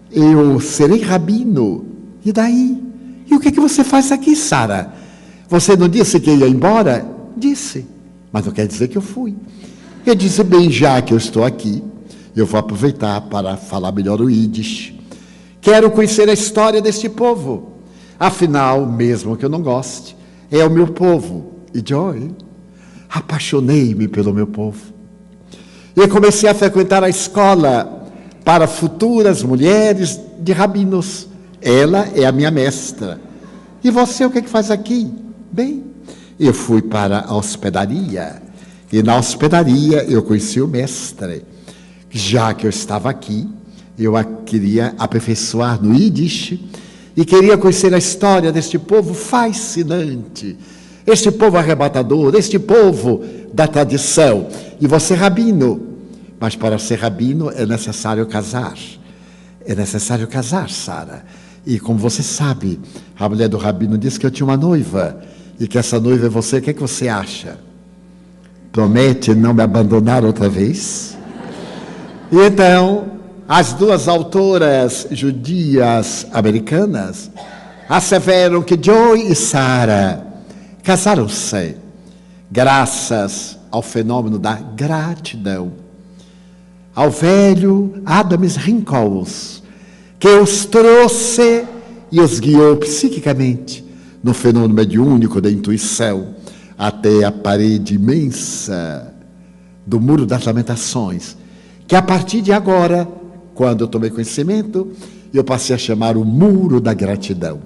eu serei rabino E daí? E o que você faz aqui, Sara? Você não disse que ia embora? Disse, mas não quer dizer que eu fui. Eu disse, bem, já que eu estou aqui, eu vou aproveitar para falar melhor o Yiddish. Quero conhecer a história deste povo. Afinal, mesmo que eu não goste, é o meu povo. E Joy, apaixonei-me pelo meu povo. E comecei a frequentar a escola para futuras mulheres de rabinos. Ela é a minha mestra. E você, o que faz aqui? Bem, eu fui para a hospedaria. E na hospedaria eu conheci o mestre. Já que eu estava aqui, eu queria aperfeiçoar no Yiddish e queria conhecer a história deste povo fascinante, este povo arrebatador, este povo da tradição. E você, rabino, mas para ser rabino é necessário casar. É necessário casar, Sara. E como você sabe, a mulher do rabino disse que eu tinha uma noiva e que essa noiva é você. O que você acha? Promete não me abandonar outra vez? E então, as duas autoras judias americanas asseveram que Joy e Sara casaram-se graças ao fenômeno da gratidão, ao velho Adams Rinkels, que os trouxe e os guiou psiquicamente no fenômeno mediúnico da intuição até a parede imensa do Muro das Lamentações, que a partir de agora, quando eu tomei conhecimento, eu passei a chamar o Muro da Gratidão.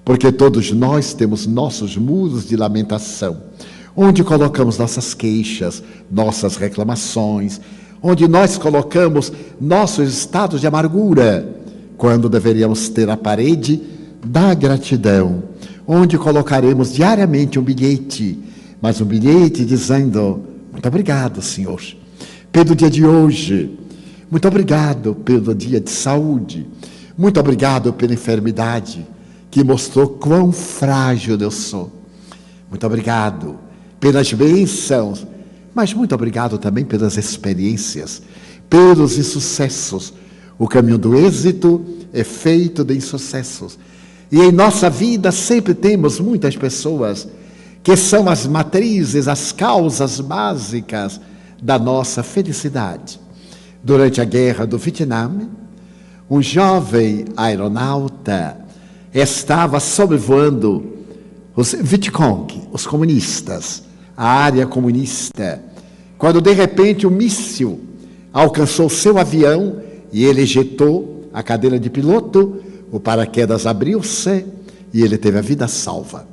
Porque todos nós temos nossos muros de lamentação, onde colocamos nossas queixas, nossas reclamações, onde nós colocamos nossos estados de amargura, quando deveríamos ter a parede da gratidão, onde colocaremos diariamente um bilhete, mas um bilhete dizendo, muito obrigado, Senhor, pelo dia de hoje, muito obrigado pelo dia de saúde, muito obrigado pela enfermidade, que mostrou quão frágil eu sou, muito obrigado pelas bênçãos, mas muito obrigado também pelas experiências, pelos insucessos. O caminho do êxito é feito de insucessos. E em nossa vida sempre temos muitas pessoas que são as matrizes, as causas básicas da nossa felicidade. Durante a guerra do Vietnã, um jovem aeronauta estava sobrevoando os Vietcong, os comunistas, a área comunista, quando de repente um míssil alcançou seu avião e ele ejetou a cadeira de piloto, o paraquedas abriu-se e ele teve a vida salva.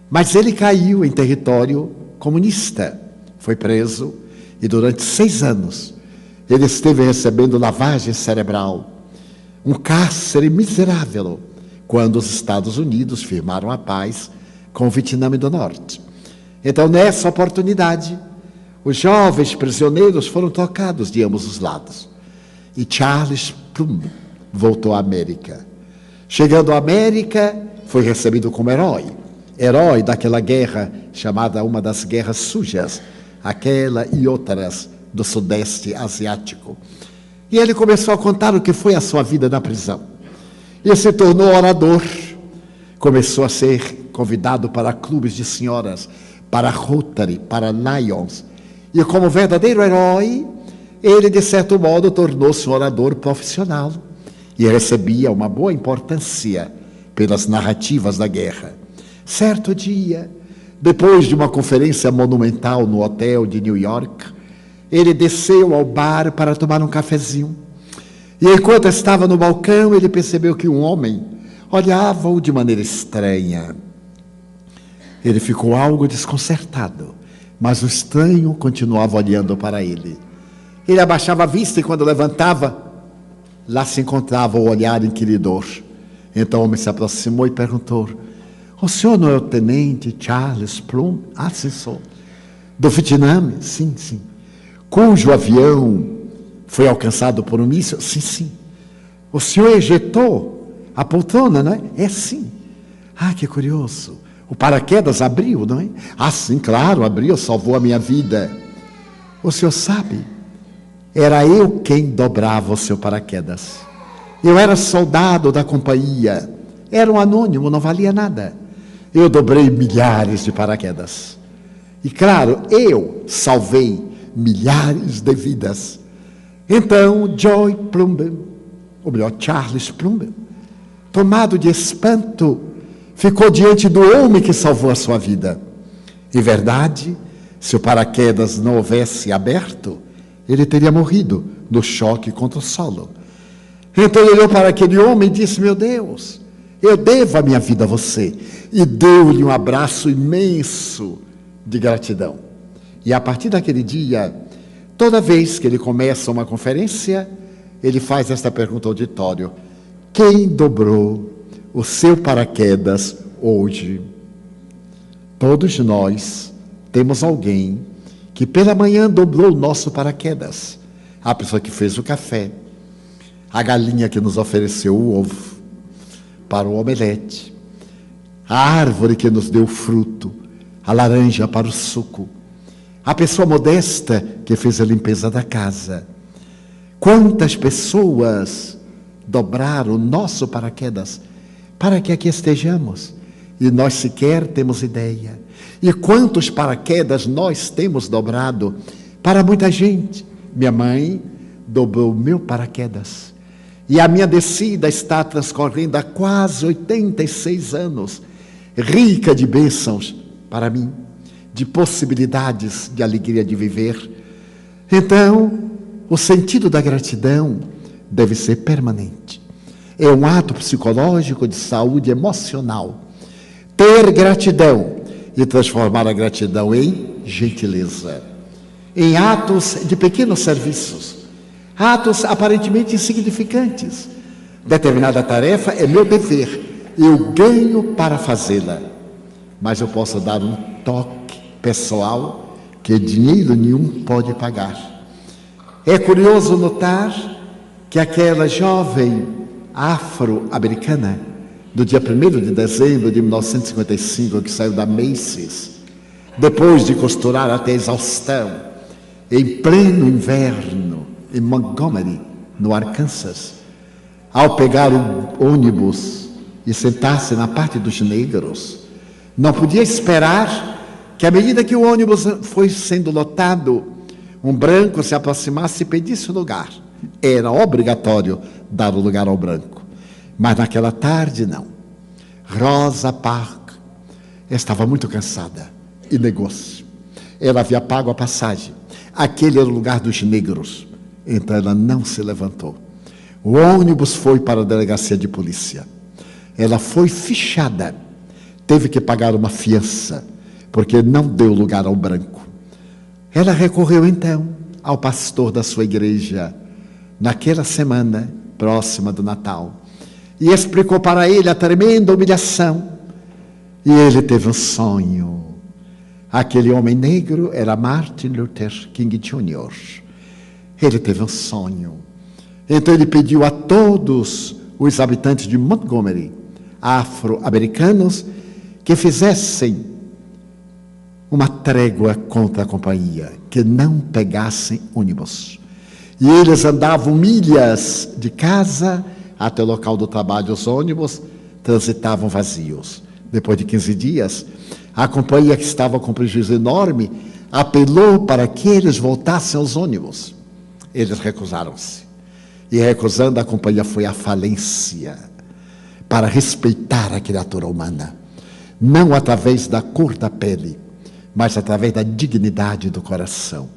Mas ele caiu em território comunista, foi preso e durante 6 anos ele esteve recebendo lavagem cerebral, um cárcere miserável, quando os Estados Unidos firmaram a paz com o Vietnã do Norte. Então, nessa oportunidade, os jovens prisioneiros foram trocados de ambos os lados. E Charles Plum voltou à América. Chegando à América, foi recebido como herói daquela guerra chamada uma das guerras sujas, aquela e outras do Sudeste Asiático. E ele começou a contar o que foi a sua vida na prisão. E se tornou orador, começou a ser convidado para clubes de senhoras, para Rotary, para Lions. E como verdadeiro herói, ele de certo modo tornou-se um orador profissional e recebia uma boa importância pelas narrativas da guerra. Certo dia, depois de uma conferência monumental no hotel de New York, ele desceu ao bar para tomar um cafezinho. E enquanto estava no balcão, ele percebeu que um homem olhava-o de maneira estranha. Ele ficou algo desconcertado, mas o estranho continuava olhando para ele. Ele abaixava a vista e quando levantava, lá se encontrava o olhar inquiridor. Então o homem se aproximou e perguntou: o senhor não é o tenente Charles Plum? Ah, sim, sou. Do Vietnã? Sim, sim. Cujo avião foi alcançado por um míssil? Sim, sim. O senhor ejetou a poltrona, não é? É, sim. Ah, que curioso. O paraquedas abriu, não é? Ah, sim, claro, abriu, salvou a minha vida. O senhor sabe, era eu quem dobrava o seu paraquedas. Eu era soldado da companhia Era um anônimo, não valia nada. Eu dobrei milhares de paraquedas. E claro, eu salvei milhares de vidas. Então, Joy Plumben, ou melhor, Charles Plumben, tomado de espanto, ficou diante do homem que salvou a sua vida. Em verdade, se o paraquedas não houvesse aberto, ele teria morrido no choque contra o solo. Então ele olhou para aquele homem e disse: meu Deus, eu devo a minha vida a você. E deu-lhe um abraço imenso de gratidão. E a partir daquele dia, toda vez que ele começa uma conferência, ele faz esta pergunta ao auditório: quem dobrou o seu paraquedas hoje? Todos nós temos alguém que pela manhã dobrou o nosso paraquedas. A pessoa que fez o café, a galinha que nos ofereceu o ovo para o omelete, a árvore que nos deu o fruto, a laranja para o suco, a pessoa modesta que fez a limpeza da casa. Quantas pessoas dobraram o nosso paraquedas para que aqui estejamos e nós sequer temos ideia. E quantos paraquedas nós temos dobrado para muita gente. Minha mãe dobrou o meu paraquedas e a minha descida está transcorrendo há quase 86 anos, rica de bênçãos para mim, de possibilidades de alegria de viver. Então, o sentido da gratidão deve ser permanente. É um ato psicológico de saúde emocional. Ter gratidão e transformar a gratidão em gentileza, em atos de pequenos serviços, atos aparentemente insignificantes. Determinada tarefa é meu dever, eu ganho para fazê-la, mas eu posso dar um toque pessoal que dinheiro nenhum pode pagar. É curioso notar que aquela jovem afro-americana, do dia 1º de dezembro de 1955, que saiu da Macy's, depois de costurar até exaustão, em pleno inverno, em Montgomery, no Arkansas, ao pegar o ônibus e sentar-se na parte dos negros, não podia esperar que, à medida que o ônibus foi sendo lotado, um branco se aproximasse e pedisse o lugar. Era obrigatório dar o lugar ao branco. Mas naquela tarde, não. Rosa Parks estava muito cansada e negou-se. Ela havia pago a passagem. Aquele era o lugar dos negros. Então ela não se levantou. O ônibus foi para a delegacia de polícia. Ela foi fichada. Teve que pagar uma fiança, porque não deu lugar ao branco. Ela recorreu então ao pastor da sua igreja, naquela semana próxima do Natal, e explicou para ele a tremenda humilhação. E ele teve um sonho. Aquele homem negro era Martin Luther King Jr. Ele teve um sonho. Então ele pediu a todos os habitantes de Montgomery, afro-americanos, que fizessem uma trégua contra a companhia, que não pegassem ônibus. E eles andavam milhas de casa até o local do trabalho. Os ônibus transitavam vazios. Depois de 15 dias, a companhia, que estava com prejuízo enorme, apelou para que eles voltassem aos ônibus. Eles recusaram-se. E recusando, a companhia foi à falência, para respeitar a criatura humana, não através da cor da pele, mas através da dignidade do coração.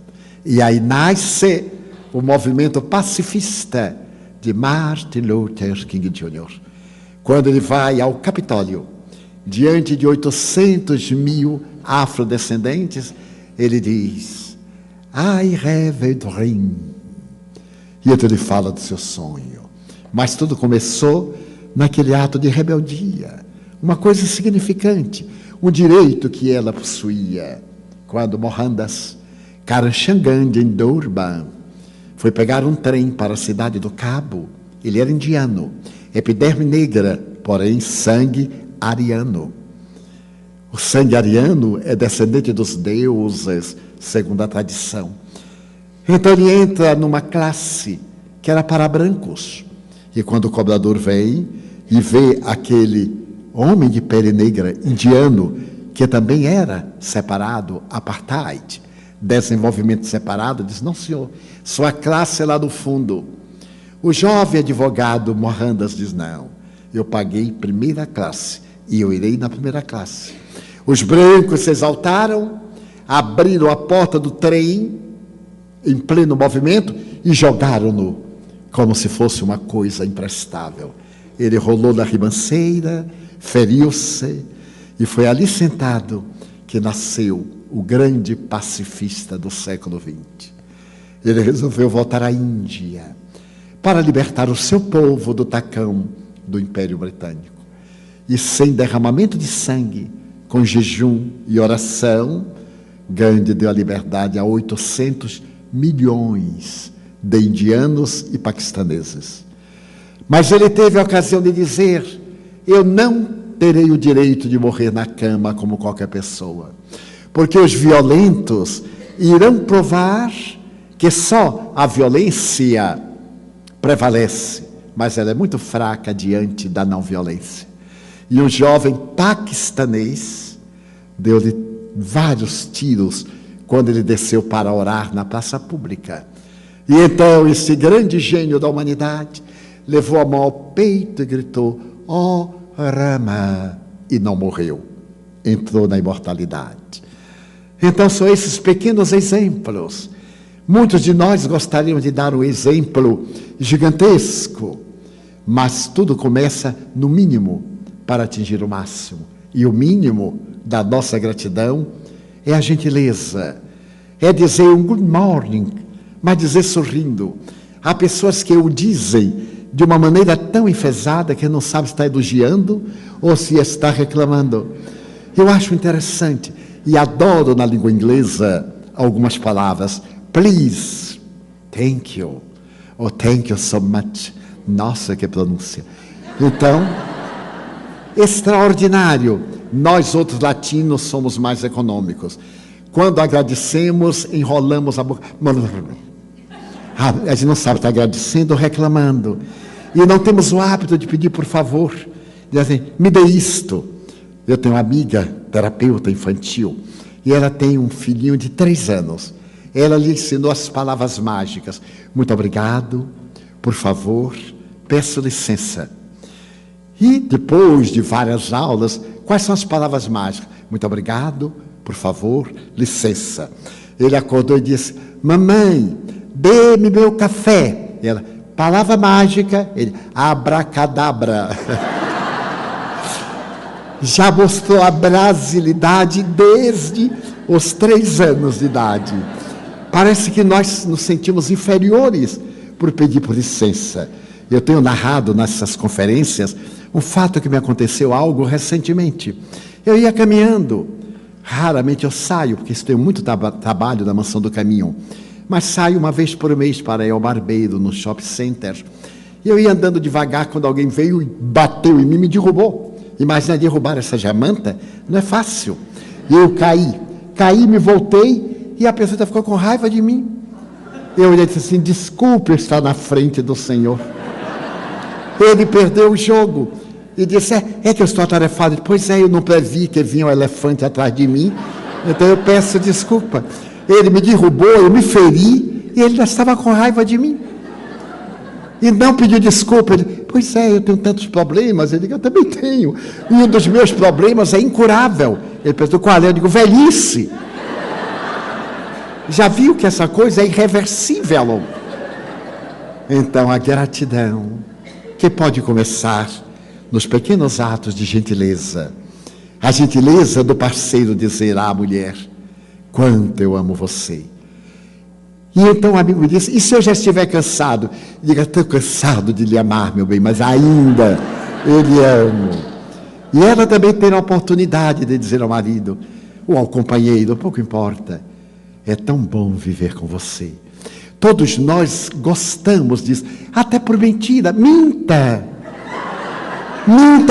E aí nasce o movimento pacifista de Martin Luther King Jr. Quando ele vai ao Capitólio, diante de 800 mil afrodescendentes, ele diz: I have a dream. E então ele fala do seu sonho. Mas tudo começou naquele ato de rebeldia, uma coisa insignificante, um direito que ela possuía. Quando Mohandas Karamchand, em Durban, foi pegar um trem para a cidade do Cabo, ele era indiano, epiderme negra, porém sangue ariano. O sangue ariano é descendente dos deuses, segundo a tradição. Então ele entra numa classe que era para brancos. E quando o cobrador vem, e vê aquele homem de pele negra, indiano, que também era separado, apartheid, desenvolvimento separado, diz: não, senhor, sua classe é lá do fundo. O jovem advogado Mohandas diz: não, eu paguei primeira classe e eu irei na primeira classe. Os brancos se exaltaram, abriram a porta do trem em pleno movimento e jogaram-no como se fosse uma coisa imprestável. Ele rolou na ribanceira, feriu-se, e foi ali sentado que nasceu o grande pacifista do século XX. Ele resolveu voltar à Índia para libertar o seu povo do tacão do Império Britânico. E sem derramamento de sangue, com jejum e oração, Gandhi deu a liberdade a 800 milhões de indianos e paquistaneses. Mas ele teve a ocasião de dizer: eu não terei o direito de morrer na cama como qualquer pessoa, porque os violentos irão provar que só a violência prevalece, mas ela é muito fraca diante da não violência. E um jovem paquistanês deu-lhe vários tiros quando ele desceu para orar na praça pública. E então esse grande gênio da humanidade levou a mão ao peito e gritou: ó Rama, e não morreu, entrou na imortalidade. Então são esses pequenos exemplos. Muitos de nós gostariam de dar um exemplo gigantesco, mas tudo começa no mínimo para atingir o máximo. E o mínimo da nossa gratidão é a gentileza, é dizer um good morning, mas dizer sorrindo. Há pessoas que o dizem de uma maneira tão enfesada que não sabe se está elogiando ou se está reclamando. Eu acho interessante e adoro na língua inglesa algumas palavras. Please, thank you, or thank you so much. Nossa, que pronúncia. Então, extraordinário. Nós outros latinos somos mais econômicos. Quando agradecemos, enrolamos a boca. A gente não sabe se está agradecendo ou reclamando. E não temos o hábito de pedir por favor. Dizer assim: me dê isto. Eu tenho uma amiga, terapeuta infantil, e ela tem um filhinho de 3 anos. Ela lhe ensinou as palavras mágicas: muito obrigado, por favor, peço licença. E depois de várias aulas, quais são as palavras mágicas? Muito obrigado, por favor, licença. Ele acordou e disse: mamãe, dê-me meu café. E ela: palavra mágica. Ele: abracadabra. Já mostrou a brasilidade desde os 3 anos de idade. Parece que nós nos sentimos inferiores por pedir por licença. Eu tenho narrado nessas conferências um fato que me aconteceu algo recentemente. Eu ia caminhando, raramente eu saio, porque tenho muito trabalho na Mansão do Caminho, mas saio uma vez por mês para ir ao barbeiro, no shopping center. E eu ia andando devagar quando alguém veio e bateu em mim e me derrubou. Imagina derrubar essa jamanta, não é fácil. E eu caí, me voltei e a pessoa ficou com raiva de mim. Eu olhei e disse assim: desculpe, eu estar na frente do Senhor. Ele perdeu o jogo e disse: é que eu estou atarefado. Pois é, eu não previ que vinha um elefante atrás de mim, então eu peço desculpa. Ele me derrubou, eu me feri e ele já estava com raiva de mim. E não pediu desculpa. Ele: pois é, eu tenho tantos problemas. Eu digo: eu também tenho. E um dos meus problemas é incurável. Ele perguntou: qual é? Eu digo: velhice. Já viu que essa coisa é irreversível? Então, a gratidão, que pode começar nos pequenos atos de gentileza. A gentileza do parceiro dizer à mulher: quanto eu amo você. E então o amigo me disse: e se eu já estiver cansado? Diga: estou cansado de lhe amar, meu bem, mas ainda eu lhe amo. E ela também tem a oportunidade de dizer ao marido ou ao companheiro, pouco importa, é tão bom viver com você. Todos nós gostamos disso, até por mentira. Minta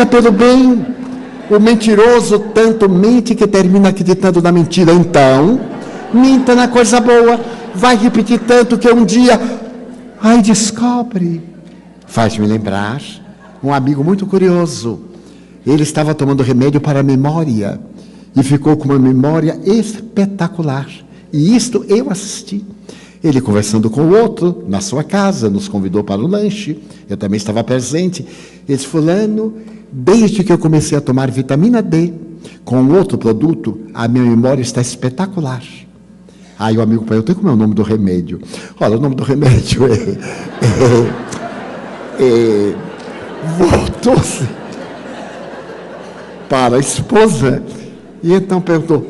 pelo bem. O mentiroso tanto mente que termina acreditando na mentira. Então, minta na coisa boa. Vai repetir tanto que um dia, ai, descobre. Faz-me lembrar um amigo muito curioso. Ele estava tomando remédio para a memória e ficou com uma memória espetacular. E isto eu assisti. Ele conversando com o outro na sua casa, nos convidou para o lanche, eu também estava presente. Ele disse: fulano, desde que eu comecei a tomar vitamina D com outro produto, a minha memória está espetacular. Aí o amigo perguntou: como é o nome do remédio? Olha, o nome do remédio voltou-se para a esposa e então perguntou: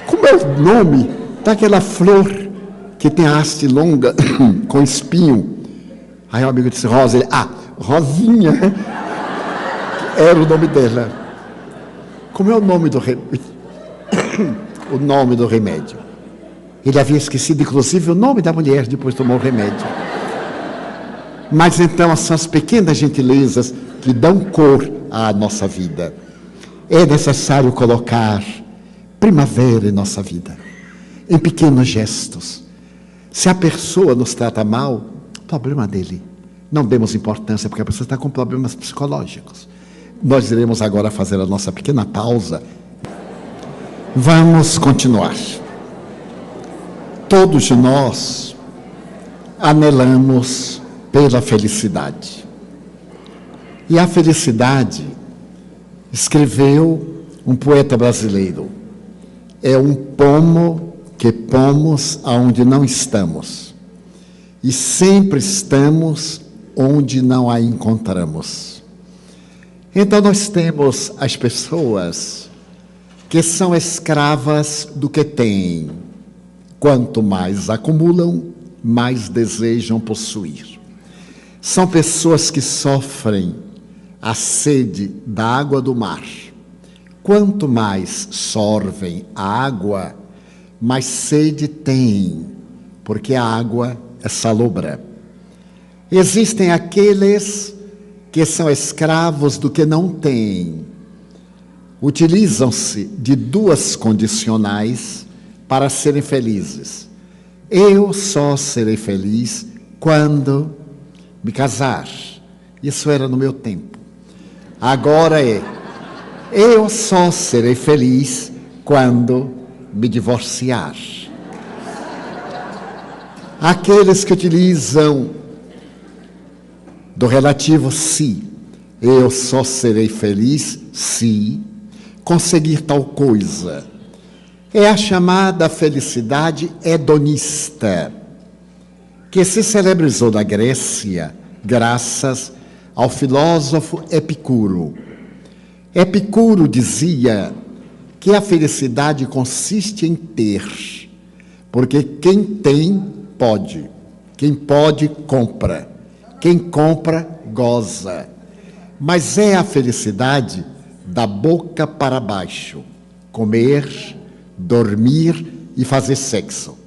como é o nome daquela flor que tem a haste longa com espinho? Aí o amigo disse: Rosa. Ele: Rosinha. Era o nome dela. Como é o nome do remédio? O nome do remédio. Ele havia esquecido, inclusive, o nome da mulher depois tomou o remédio. Mas então, essas pequenas gentilezas que dão cor à nossa vida. É necessário colocar primavera em nossa vida, em pequenos gestos. Se a pessoa nos trata mal, problema dele. Não demos importância, porque a pessoa está com problemas psicológicos. Nós iremos agora fazer a nossa pequena pausa. Vamos continuar. Todos nós anelamos pela felicidade. E a felicidade, escreveu um poeta brasileiro, é um pomo que pomos aonde não estamos. E sempre estamos onde não a encontramos. Então nós temos as pessoas que são escravas do que têm. Quanto mais acumulam, mais desejam possuir. São pessoas que sofrem a sede da água do mar. Quanto mais sorvem a água, mais sede têm, porque a água é salobra. Existem aqueles que são escravos do que não têm. Utilizam-se de duas condicionais para serem felizes. Eu só serei feliz quando me casar. Isso era no meu tempo. Agora eu só serei feliz quando me divorciar. Aqueles que utilizam do relativo se. Eu só serei feliz se conseguir tal coisa. É a chamada felicidade hedonista, que se celebrizou na Grécia graças ao filósofo Epicuro. Epicuro dizia que a felicidade consiste em ter, porque quem tem, pode. Quem pode, compra. Quem compra, goza. Mas é a felicidade da boca para baixo. Comer, dormir e fazer sexo.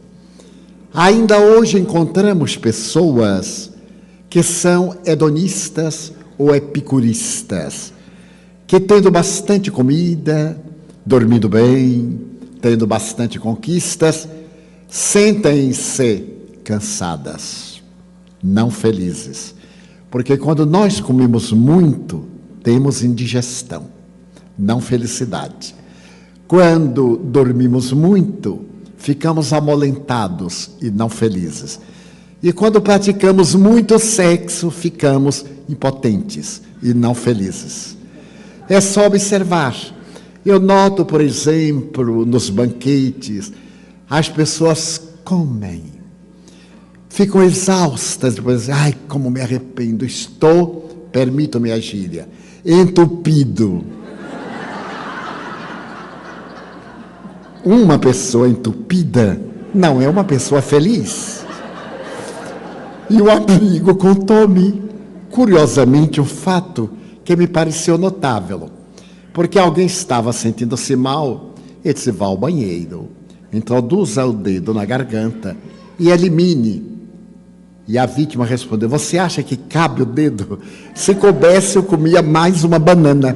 Ainda hoje encontramos pessoas que são hedonistas ou epicuristas, que tendo bastante comida, dormindo bem, tendo bastante conquistas, sentem-se cansadas, não felizes. Porque quando nós comemos muito, temos indigestão, não felicidade. Quando dormimos muito, ficamos amolentados e não felizes. E quando praticamos muito sexo, ficamos impotentes e não felizes. É só observar. Eu noto, por exemplo, nos banquetes, as pessoas comem, ficam exaustas, depois, ai, como me arrependo, estou, permitam-me a gíria, entupido. Uma pessoa entupida não é uma pessoa feliz. E o amigo contou-me, curiosamente, um fato que me pareceu notável. Porque alguém estava sentindo-se mal, ele disse: vá ao banheiro, introduza o dedo na garganta e elimine. E a vítima respondeu: você acha que cabe o dedo? Se coubesse, eu comia mais uma banana.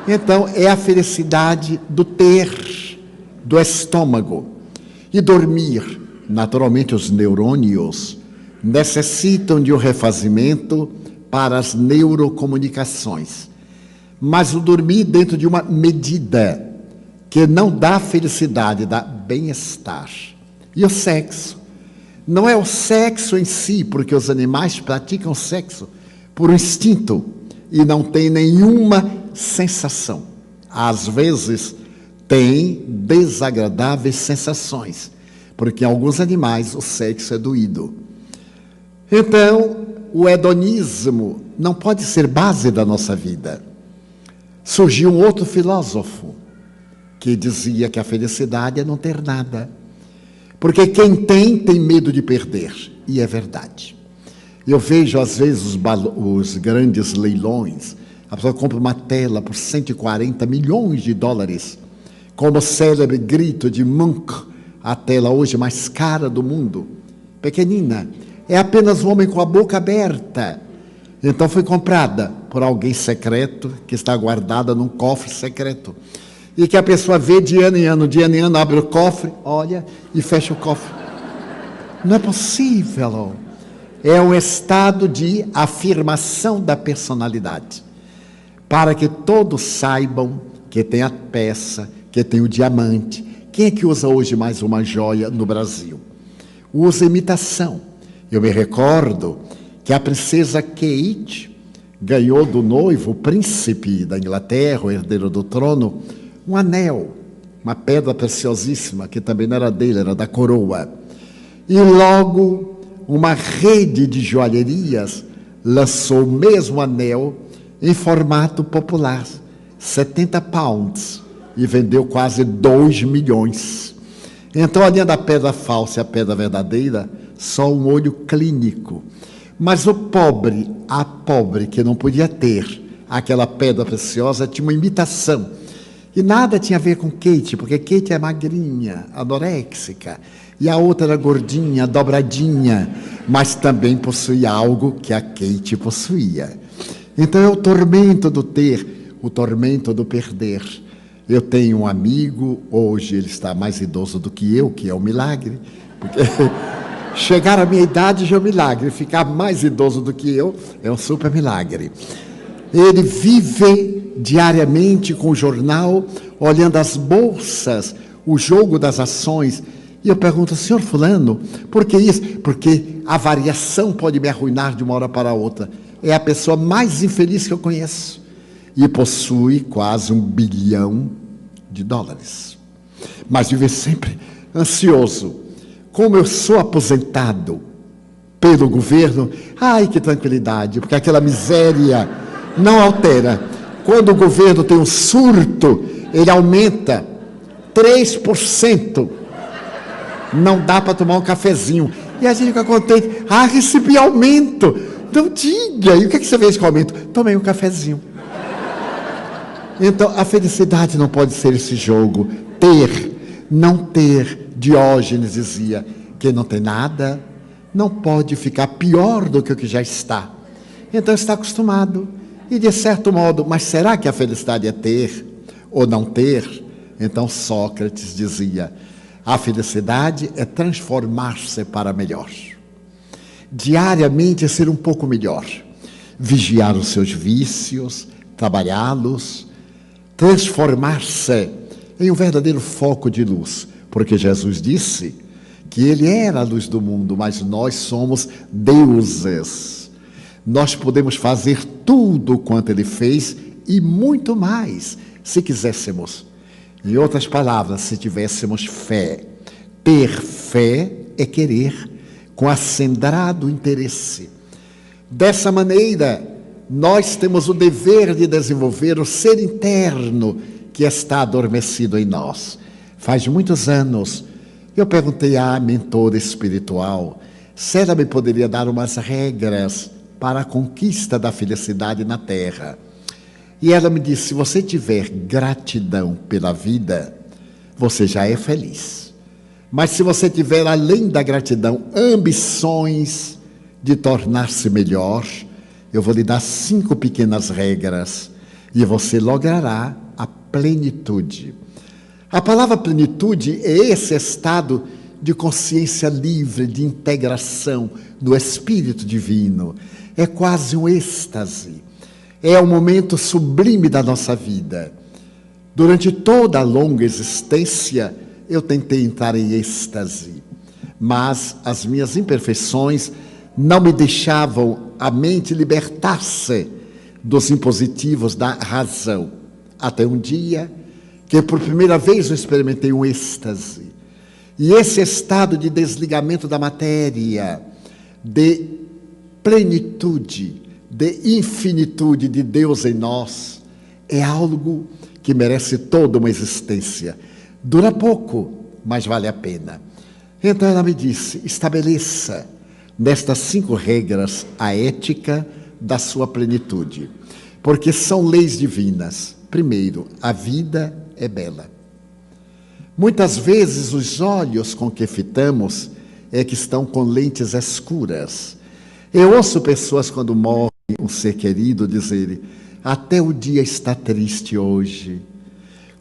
Então, é a felicidade do ter, do estômago. E dormir, naturalmente, os neurônios necessitam de um refazimento para as neurocomunicações. Mas o dormir dentro de uma medida que não dá felicidade, dá bem-estar. E o sexo? Não é o sexo em si, porque os animais praticam sexo por instinto e não tem nenhuma sensação. Às vezes, tem desagradáveis sensações, porque em alguns animais o sexo é doído. Então, o hedonismo não pode ser base da nossa vida. Surgiu um outro filósofo que dizia que a felicidade é não ter nada. Porque quem tem medo de perder. E é verdade. Eu vejo, às vezes, os grandes leilões. A pessoa compra uma tela por 140 milhões de dólares. Como o célebre grito de Munch, a tela hoje mais cara do mundo. Pequenina. É apenas um homem com a boca aberta. Então foi comprada por alguém secreto, que está guardada num cofre secreto. E que a pessoa vê de ano em ano, abre o cofre, olha e fecha o cofre. Não é possível. É um estado de afirmação da personalidade. Para que todos saibam que tem a peça, que tem o diamante. Quem é que usa hoje mais uma joia no Brasil? Usa imitação. Eu me recordo que a princesa Kate ganhou do noivo, o príncipe da Inglaterra, o herdeiro do trono, um anel, uma pedra preciosíssima, que também não era dele, era da coroa. E logo uma rede de joalherias lançou o mesmo anel em formato popular, 70 pounds, e vendeu quase 2 milhões. Então, além da pedra falsa e a pedra verdadeira, só um olho clínico. Mas o pobre, a pobre que não podia ter aquela pedra preciosa, tinha uma imitação. E nada tinha a ver com Kate, porque Kate é magrinha, anoréxica, e a outra era gordinha, dobradinha, mas também possuía algo que a Kate possuía. Então é o tormento do ter, o tormento do perder. Eu tenho um amigo, hoje ele está mais idoso do que eu, que é um milagre, porque chegar à minha idade já é um milagre, ficar mais idoso do que eu é um super milagre. Ele vive diariamente com o jornal, olhando as bolsas, o jogo das ações. E eu pergunto, senhor fulano, por que isso? Porque a variação pode me arruinar de uma hora para outra. É a pessoa mais infeliz que eu conheço. E possui quase $1 bilhão. Mas vive sempre ansioso. Como eu sou aposentado pelo governo, ai que tranquilidade, porque aquela miséria não altera. Quando o governo tem um surto, ele aumenta 3%. Não dá para tomar um cafezinho. E a gente fica contente. Ah, recebi aumento. Então diga, e o que você fez com o aumento? Tomei um cafezinho. Então, a felicidade não pode ser esse jogo. Ter, não ter. Diógenes dizia, quem não tem nada, não pode ficar pior do que o que já está. Então, está acostumado. E de certo modo, mas será que a felicidade é ter ou não ter? Então Sócrates dizia, a felicidade é transformar-se para melhor. Diariamente é ser um pouco melhor. Vigiar os seus vícios, trabalhá-los, transformar-se em um verdadeiro foco de luz. Porque Jesus disse que ele era a luz do mundo, mas nós somos deuses. Nós podemos fazer tudo quanto ele fez e muito mais, se quiséssemos. Em outras palavras, se tivéssemos fé. Ter fé é querer, com acendrado interesse. Dessa maneira, nós temos o dever de desenvolver o ser interno que está adormecido em nós. Faz muitos anos, eu perguntei à mentora espiritual se ela me poderia dar umas regras para a conquista da felicidade na Terra. E ela me disse, se você tiver gratidão pela vida, você já é feliz. Mas se você tiver, além da gratidão, ambições de tornar-se melhor, eu vou lhe dar 5 pequenas regras e você logrará a plenitude. A palavra plenitude é esse estado de consciência livre, de integração no Espírito Divino. É quase um êxtase. É o momento sublime da nossa vida. Durante toda a longa existência, eu tentei entrar em êxtase, mas as minhas imperfeições não me deixavam a mente libertar-se dos impositivos da razão. Até um dia que por primeira vez eu experimentei um êxtase. E esse estado de desligamento da matéria, de plenitude, de infinitude de Deus em nós, é algo que merece toda uma existência. Dura pouco, mas vale a pena. Então ela me disse, estabeleça nestas 5 regras a ética da sua plenitude, porque são leis divinas. Primeiro, a vida é bela. Muitas vezes os olhos com que fitamos é que estão com lentes escuras. Eu ouço pessoas quando morre um ser querido dizerem, até o dia está triste hoje.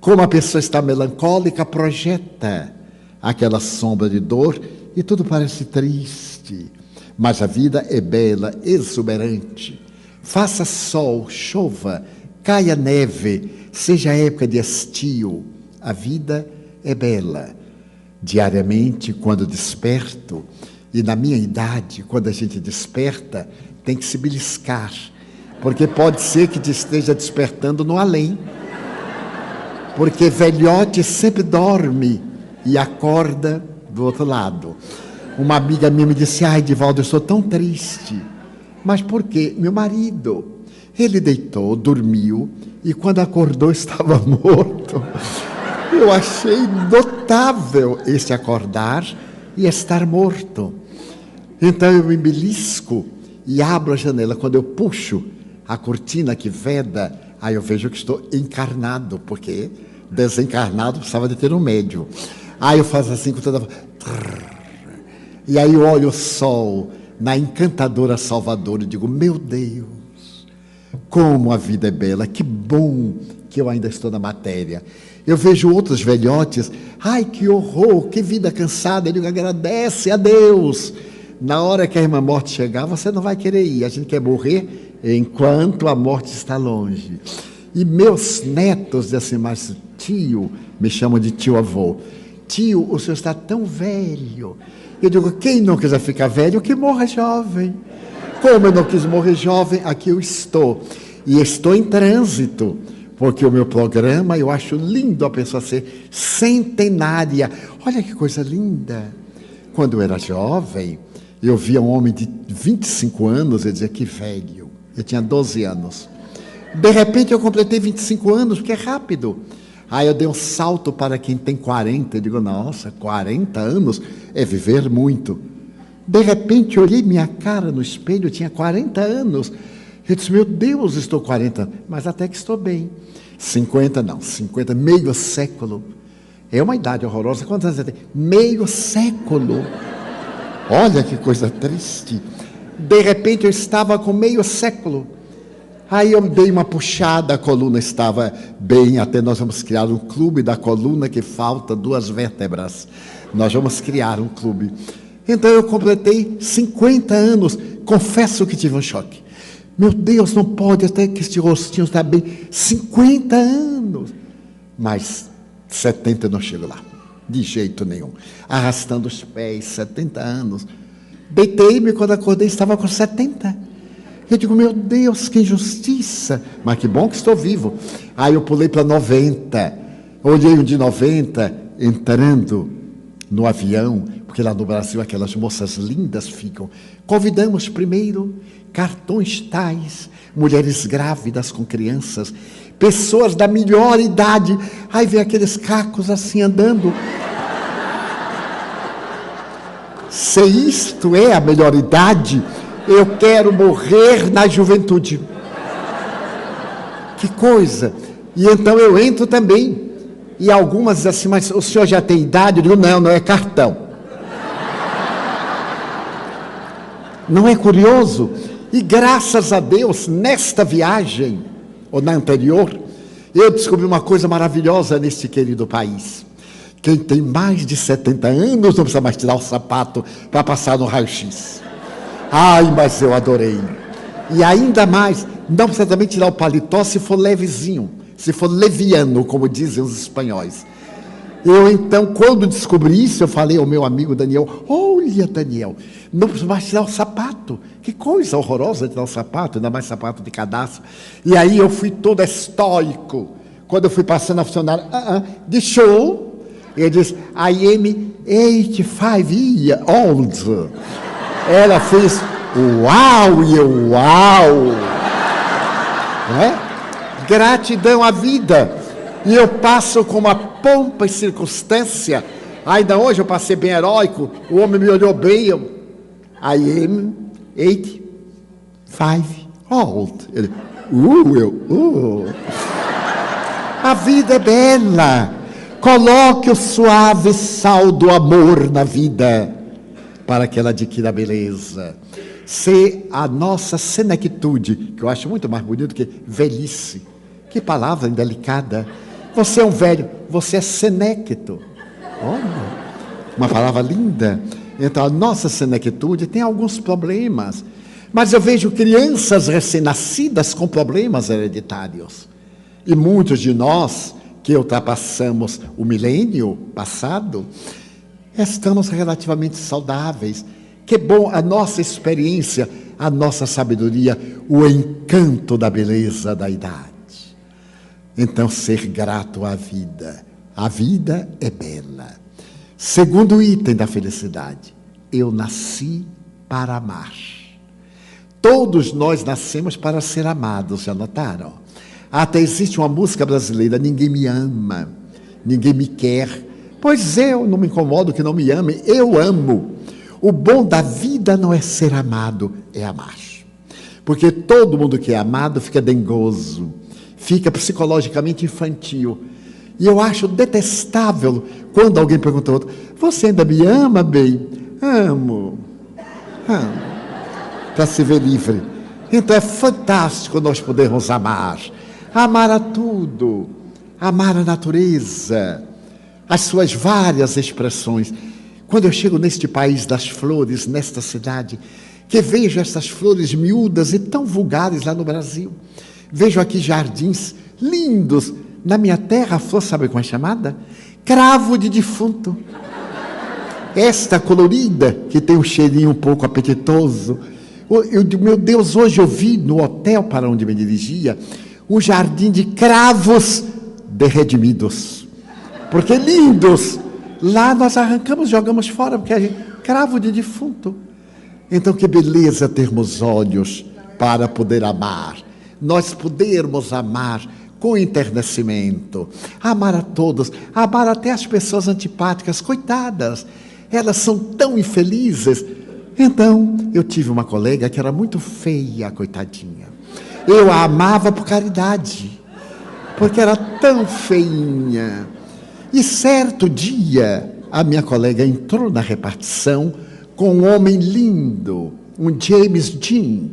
Como a pessoa está melancólica, projeta aquela sombra de dor e tudo parece triste. Mas a vida é bela, exuberante. Faça sol, chova, caia neve, seja época de estio, a vida é bela. Diariamente, quando desperto, e na minha idade, quando a gente desperta, tem que se beliscar, porque pode ser que te esteja despertando no além. Porque velhote sempre dorme e acorda do outro lado. Uma amiga minha me disse, ai, Divaldo, eu sou tão triste. Mas por quê? Meu marido, ele deitou, dormiu, e quando acordou estava morto. Eu achei notável esse acordar e estar morto. Então eu me belisco e abro a janela. Quando eu puxo a cortina que veda, aí eu vejo que estou encarnado, porque desencarnado precisava de ter um médium. Aí eu faço assim com toda... E aí eu olho o sol na encantadora Salvador e digo, meu Deus, como a vida é bela, que bom que eu ainda estou na matéria. Eu vejo outros velhotes, ai, que horror, que vida cansada. Eu digo, agradece a Deus. Na hora que a irmã morte chegar, você não vai querer ir. A gente quer morrer enquanto a morte está longe. E meus netos dizem assim, mas tio, me chamam de tio-avô. Tio, o senhor está tão velho. Eu digo, quem não quiser ficar velho, que morra jovem. Como eu não quis morrer jovem, aqui eu estou. E estou em trânsito, porque o meu programa, eu acho lindo a pessoa ser centenária. Olha que coisa linda. Quando eu era jovem, eu via um homem de 25 anos e dizia, que velho. Eu tinha 12 anos. De repente eu completei 25 anos, porque é rápido. Aí eu dei um salto para quem tem 40. Eu digo, nossa, 40 anos é viver muito. De repente eu olhei minha cara no espelho, eu tinha 40 anos. Eu disse, meu Deus, estou 40, mas até que estou bem. 50 não, 50, meio século. É uma idade horrorosa. Quantos anos você tem? Meio século. Olha que coisa triste. De repente eu estava com meio século. Aí eu dei uma puxada, a coluna estava bem, até nós vamos criar um clube da coluna que falta 2 vértebras. Nós vamos criar um clube. Então eu completei 50 anos. Confesso que tive um choque. Meu Deus, não pode, até que este rostinho está bem. 50 anos. Mas 70 eu não chego lá. De jeito nenhum. Arrastando os pés, 70 anos. Deitei-me, quando acordei, estava com 70. Eu digo, meu Deus, que injustiça. Mas que bom que estou vivo. Aí eu pulei para 90. Olhei um de 90, entrando no avião, porque lá no Brasil aquelas moças lindas ficam. Convidamos primeiro cartões tais, mulheres grávidas com crianças, pessoas da melhor idade. Aí vem aqueles cacos assim andando. Se isto é a melhor idade, eu quero morrer na juventude. Que coisa. E então eu entro também. E algumas dizem assim, mas o senhor já tem idade? Eu digo, não, não é cartão. Não é curioso? E graças a Deus, nesta viagem, ou na anterior, eu descobri uma coisa maravilhosa neste querido país. Quem tem mais de 70 anos não precisa mais tirar o sapato para passar no raio-x. Ai, mas eu adorei. E ainda mais, não precisa também tirar o paletó se for levezinho, se for leviano, como dizem os espanhóis. Eu, então, quando descobri isso, eu falei ao meu amigo Daniel, olha, Daniel, não precisa mais tirar o sapato. Que coisa horrorosa tirar o sapato, ainda mais sapato de cadastro. E aí eu fui todo estoico. Quando eu fui passando a funcionária, de show, ele disse, I am 85 years old. Ela fez, uau, e eu, uau. Não é? Gratidão à vida. E eu passo com uma pompa e circunstância. Ainda hoje eu passei bem heróico. O homem me olhou bem. Eu, I am 85 old. Ele, A vida é bela. Coloque o suave sal do amor na vida para que ela adquira beleza. Se a nossa senectude, que eu acho muito mais bonito que velhice. Que palavra indelicada. Você é um velho, você é senecto. Olha, uma palavra linda. Então, a nossa senectude tem alguns problemas. Mas eu vejo crianças recém-nascidas com problemas hereditários. E muitos de nós, que ultrapassamos o milênio passado, estamos relativamente saudáveis. Que bom a nossa experiência, a nossa sabedoria, o encanto da beleza da idade. Então, ser grato à vida. A vida é bela. Segundo item da felicidade. Eu nasci para amar. Todos nós nascemos para ser amados, já notaram? Até existe uma música brasileira, ninguém me ama, ninguém me quer. Pois eu não me incomodo que não me amem, eu amo. O bom da vida não é ser amado, é amar. Porque todo mundo que é amado fica dengoso. Fica psicologicamente infantil. E eu acho detestável quando alguém pergunta ao outro, você ainda me ama, bem? Amo. Para se ver livre. Então é fantástico nós podermos amar. Amar a tudo. Amar a natureza. As suas várias expressões. Quando eu chego neste país das flores, nesta cidade, que vejo essas flores miúdas e tão vulgares lá no Brasil. Vejo aqui jardins lindos. Na minha terra, a flor, sabe como é chamada? Cravo de defunto. Esta colorida, que tem um cheirinho um pouco apetitoso. Meu Deus, hoje eu vi no hotel para onde me dirigia, um jardim de cravos de redimidos. Porque lindos. Lá nós arrancamos, jogamos fora, porque a gente, cravo de defunto. Então, que beleza termos olhos para poder amar. Nós podermos amar com enternecimento, amar a todos, amar até as pessoas antipáticas, coitadas, elas são tão infelizes. Então, eu tive uma colega que era muito feia, coitadinha. Eu a amava por caridade, porque era tão feinha. E certo dia, a minha colega entrou na repartição com um homem lindo, um James Dean.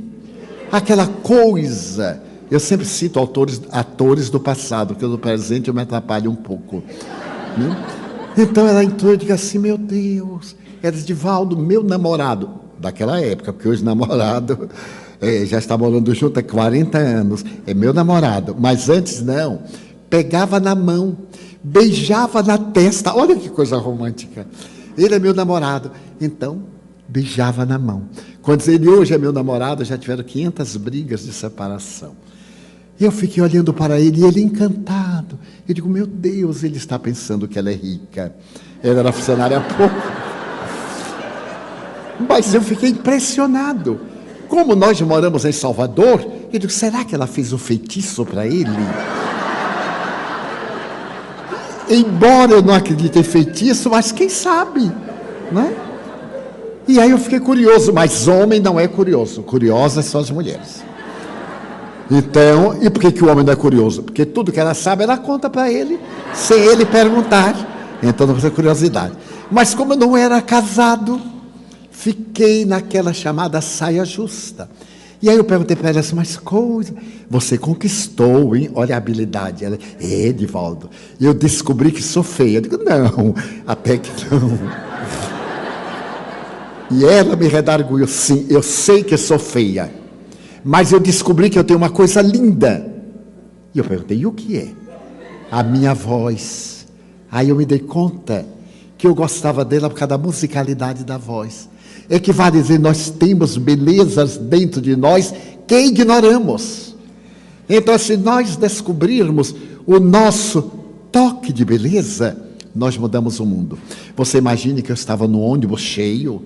Aquela coisa, eu sempre cito atores do passado, porque do presente eu me atrapalho um pouco. Né? Então ela entrou e disse assim, meu Deus, era Edivaldo, meu namorado, daquela época, porque hoje namorado já está morando junto há 40 anos, é meu namorado, mas antes não, pegava na mão, beijava na testa, olha que coisa romântica, ele é meu namorado, então beijava na mão. Quando ele hoje é meu namorado, já tiveram 500 brigas de separação. E eu fiquei olhando para ele, e ele encantado. Eu digo, meu Deus, ele está pensando que ela é rica. Ela era funcionária há pouco. Mas eu fiquei impressionado. Como nós moramos em Salvador, eu digo, será que ela fez um feitiço para ele? Embora eu não acredite em feitiço, mas quem sabe, né? E aí eu fiquei curioso, mas homem não é curioso. Curiosas são as mulheres. Então, e por que o homem não é curioso? Porque tudo que ela sabe, ela conta para ele, sem ele perguntar. Então não precisa curiosidade. Mas como eu não era casado, fiquei naquela chamada saia justa. E aí eu perguntei para ela assim, mas coisa, você conquistou, hein? Olha a habilidade. Ela, Divaldo, eu descobri que sou feia. Eu digo, não, até que não. E ela me redarguiu, sim, eu sei que sou feia, mas eu descobri que eu tenho uma coisa linda. E eu perguntei, e o que é? A minha voz. Aí eu me dei conta que eu gostava dela por causa da musicalidade da voz. Equivale a dizer, nós temos belezas dentro de nós que ignoramos. Então, se nós descobrirmos o nosso toque de beleza, nós mudamos o mundo. Você imagine que eu estava no ônibus cheio,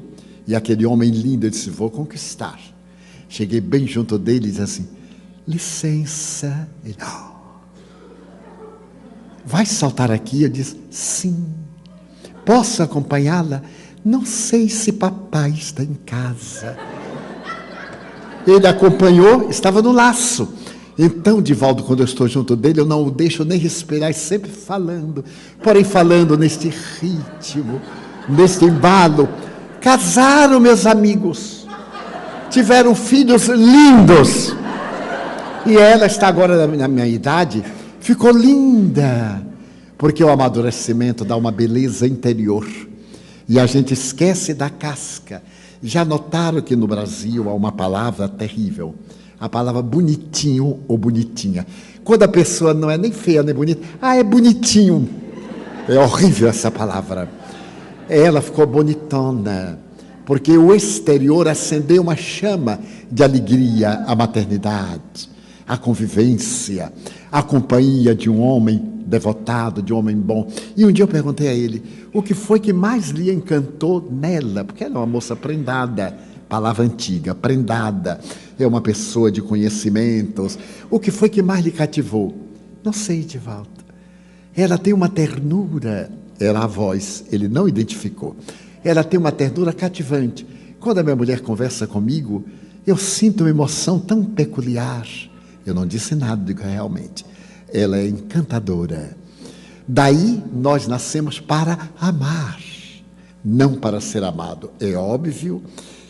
e aquele homem lindo, eu disse, vou conquistar. Cheguei bem junto dele e disse assim, licença. Ele, vai saltar aqui? Eu disse, sim. Posso acompanhá-la? Não sei se papai está em casa. Ele acompanhou, estava no laço. Então, Divaldo, quando eu estou junto dele, eu não o deixo nem respirar, sempre falando. Porém, falando neste ritmo, neste embalo. Casaram, meus amigos. Tiveram filhos lindos. E ela está agora na minha idade, ficou linda. Porque o amadurecimento dá uma beleza interior. E a gente esquece da casca. Já notaram que no Brasil há uma palavra terrível? A palavra bonitinho ou bonitinha. Quando a pessoa não é nem feia nem bonita, é bonitinho. É horrível essa palavra. Ela ficou bonitona, porque o exterior acendeu uma chama de alegria, a maternidade, a convivência, a companhia de um homem devotado, de um homem bom. E um dia eu perguntei a ele, o que foi que mais lhe encantou nela? Porque ela é uma moça prendada, palavra antiga, prendada, é uma pessoa de conhecimentos. O que foi que mais lhe cativou? Não sei, Divaldo. Ela tem uma ternura, era a voz, ele não identificou. Ela tem uma ternura cativante. Quando a minha mulher conversa comigo, eu sinto uma emoção tão peculiar. Eu não disse nada, digo realmente. Ela é encantadora. Daí nós nascemos para amar, não para ser amado. É óbvio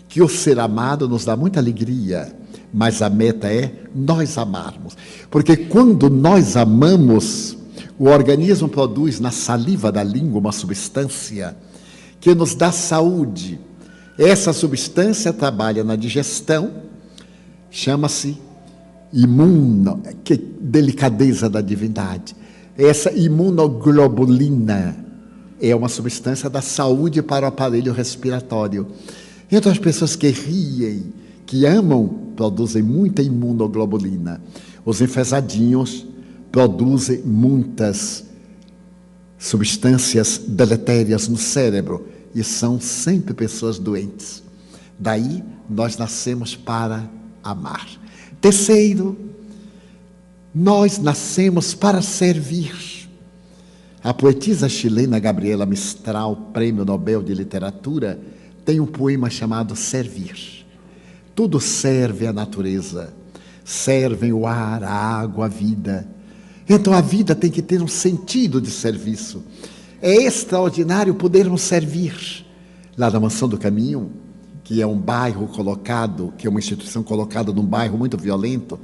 que o ser amado nos dá muita alegria, mas a meta é nós amarmos. Porque quando nós amamos, o organismo produz na saliva da língua uma substância que nos dá saúde. Essa substância trabalha na digestão, chama-se que delicadeza da divindade. Essa imunoglobulina é uma substância da saúde para o aparelho respiratório. Então as pessoas que riem, que amam, produzem muita imunoglobulina. Os enfesadinhos produzem muitas substâncias deletérias no cérebro e são sempre pessoas doentes. Daí nós nascemos para amar. Terceiro, nós nascemos para servir. A poetisa chilena Gabriela Mistral, Prêmio Nobel de Literatura, tem um poema chamado Servir. Tudo serve à natureza, servem o ar, a água, a vida. Então a vida tem que ter um sentido de serviço. É extraordinário podermos servir. Lá na Mansão do Caminho, que é um bairro colocado, que é uma instituição colocada num bairro muito violento,